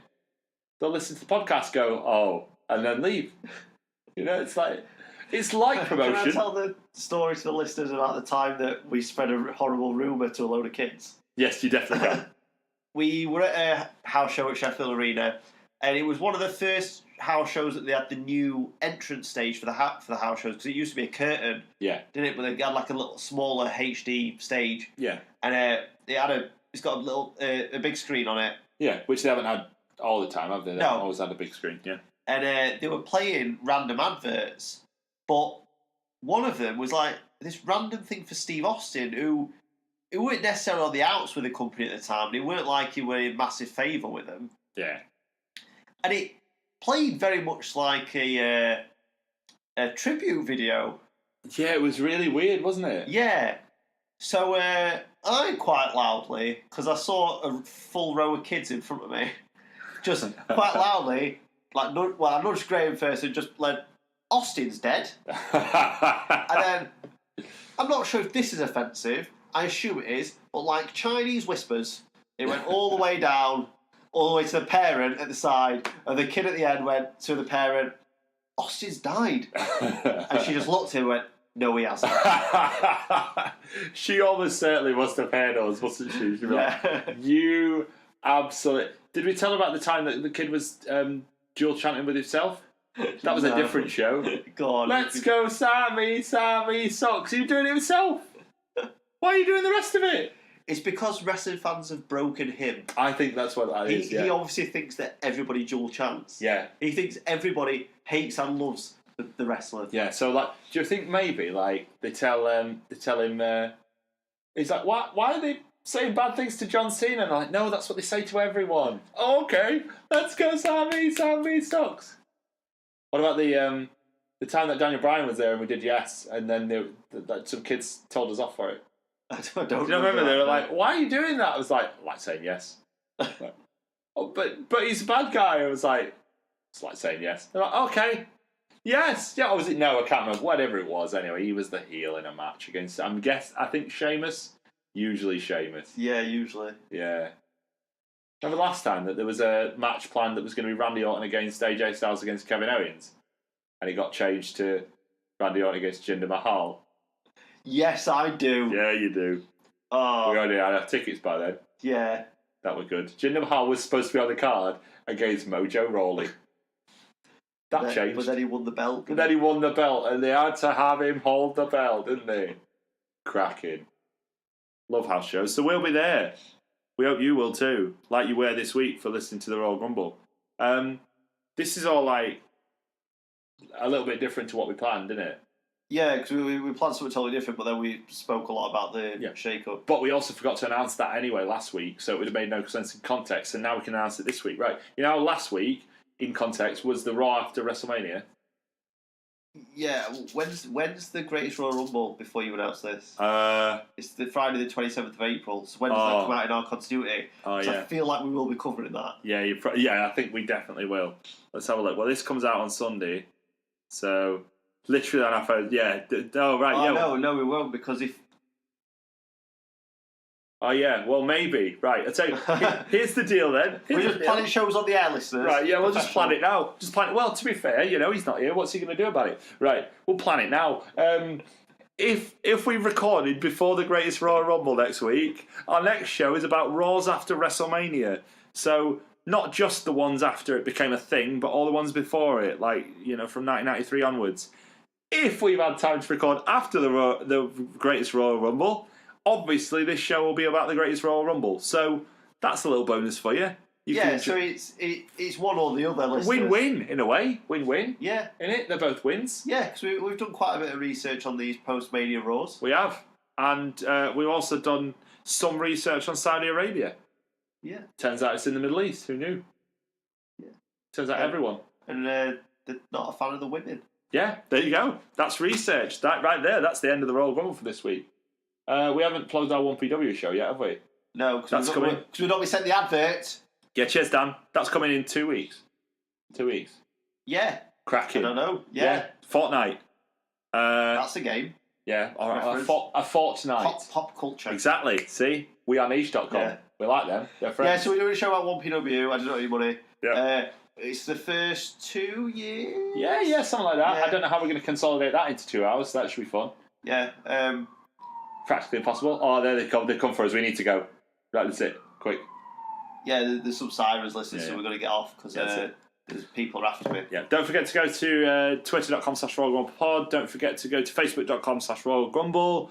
A: They'll listen to the podcast, go, oh, and then leave. You know, it's like promotion.
B: Can I tell the story to the listeners about the time that we spread a horrible rumour to a load of kids?
A: Yes, you definitely can.
B: We were at a house show at Sheffield Arena, and it was one of the first house shows that they had the new entrance stage for the house shows, because it used to be a curtain, didn't it? But they had like a little smaller HD stage, and it's got a big screen on it,
A: which they haven't had all the time, have they? They haven't always had a big screen,
B: and they were playing random adverts, but one of them was like this random thing for Steve Austin, who weren't necessarily on the outs with the company at the time, and it weren't like he were in massive favour with them. Yeah. And it played very much like a tribute video. Yeah,
A: it was really weird, wasn't it?
B: Yeah. So I quite loudly, because I saw a full row of kids in front of me, just quite loudly, I nudged Graham first and just like, Austin's dead. And then, I'm not sure if this is offensive, I assume it is, but like Chinese whispers, it went all the way down, all the way to the parent at the side, and the kid at the end went to the parent, Austin's died. And she just looked at him and went, no, he hasn't.
A: She almost certainly must have heard us, wasn't she? She'd be like, you absolutely... Did we tell about the time that the kid was dual chanting with himself? That was a different show.
B: Go on.
A: Let's go, Sammy, Sammy, socks. Are you doing it himself? Why are you doing the rest of it?
B: It's because wrestling fans have broken him.
A: I think that's what that is.
B: He obviously thinks that everybody dual chants.
A: Yeah.
B: He thinks everybody hates and loves the wrestler.
A: Yeah. So like, do you think maybe like they tell him? He's like, why are they saying bad things to John Cena? And I'm like, no, that's what they say to everyone. Oh, okay, let's go, Sammy. Sammy sucks. What about the time that Daniel Bryan was there and we did yes, and then some kids told us off for it?
B: I don't
A: Do you remember? They were like, "Why are you doing that?" I was like saying yes. Like, oh, but he's a bad guy. I was like, it's like saying yes. They're like, okay, yes, yeah. Or was it no? I can't remember. Whatever it was. Anyway, he was the heel in a match against. I think Sheamus. Usually Sheamus.
B: Yeah, usually.
A: Yeah. Remember last time that there was a match planned that was going to be Randy Orton against AJ Styles against Kevin Owens, and it got changed to Randy Orton against Jinder Mahal.
B: Yes, I do.
A: Yeah, you do.
B: Oh.
A: We already had our tickets by then.
B: Yeah.
A: That were good. Jinder Mahal was supposed to be on the card against Mojo Rawley. That changed.
B: But then he won the belt.
A: But then he won the belt, and they had to have him hold the belt, didn't they? Cracking. Love house shows. So we'll be there. We hope you will too, like you were this week for listening to the Royal Grumble. This is all like a little bit different to what we planned, isn't it?
B: Yeah, because we planned something totally different, but then we spoke a lot about the shake-up.
A: But we also forgot to announce that anyway last week, so it would have made no sense in context, and now we can announce it this week. Right, you know, last week, in context, was the Raw after WrestleMania.
B: Yeah, when's the Greatest Royal Rumble before you announce this? It's the Friday the 27th of April, so when does that come out in our continuity? I feel like we will be covering that.
A: Yeah, I think we definitely will. Let's have a look. Well, this comes out on Sunday, so... Literally on our phone, yeah. Oh, right, yeah.
B: No, we won't, because if...
A: Oh, yeah, well, maybe. Right, I'll tell you, here's the deal, then.
B: We're just planning shows on the air, listeners.
A: Right, yeah, we'll just plan it now. Well, to be fair, you know, he's not here. What's he going to do about it? Right, we'll plan it now. If we recorded before the Greatest Royal Rumble next week, our next show is about Raws after WrestleMania. So... not just the ones after it became a thing, but all the ones before it, like, you know, from 1993 onwards. If we've had time to record after the Greatest Royal Rumble, obviously this show will be about the Greatest Royal Rumble. So that's a little bonus for you.
B: So it's one or the other, listeners.
A: Win-win, in a way. Win-win.
B: Yeah.
A: Innit? They're both wins.
B: Yeah, because we've done quite a bit of research on these post-Mania Raws.
A: We have. And we've also done some research on Saudi Arabia.
B: Yeah.
A: Turns out it's in the Middle East. Who knew?
B: Yeah.
A: Turns out everyone.
B: And they're not a fan of the women.
A: Yeah, there you go. That's research. That right there, that's the end of the Royal Grumble for this week. We haven't plugged our 1PW show yet, have we?
B: No, because we've not been sent the advert.
A: Yeah, cheers, Dan. That's coming in 2 weeks. 2 weeks.
B: Yeah.
A: Cracking.
B: I don't know. Yeah.
A: Fortnight.
B: That's a game.
A: Yeah, all right. A fortnight.
B: Pop culture.
A: Exactly. See? WeAreNiche.com. Yeah. We like them. They're friends.
B: Yeah, so we're doing a show about 1PW. I don't know any money.
A: Yeah.
B: It's the first 2 years.
A: Yeah, something like that.
B: Yeah.
A: I don't know how we're going to consolidate that into 2 hours. So that should be fun.
B: Yeah.
A: Practically impossible. Oh, there they come. They come for us. We need to go. Right, that's it. Quick.
B: Yeah, there's some sirens listening, so we're going to get off because there's people after me.
A: Yeah. Don't forget to go to twitter.com/RoyalGrumblePod. Don't forget to go to facebook.com/RoyalGrumble.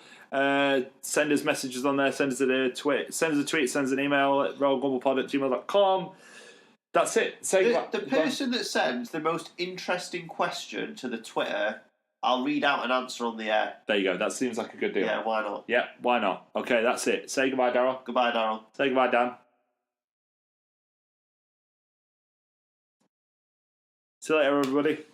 A: Send us messages on there. Send us a tweet. Send us an email at royalgrumblepod@gmail.com. That's it.
B: The person that sends the most interesting question to the Twitter, I'll read out an answer on the air.
A: There you go. That seems like a good deal.
B: Yeah, why not?
A: Yeah, why not? Okay, that's it. Say goodbye, Daryl.
B: Goodbye, Daryl.
A: Say goodbye, Dan. See you later, everybody.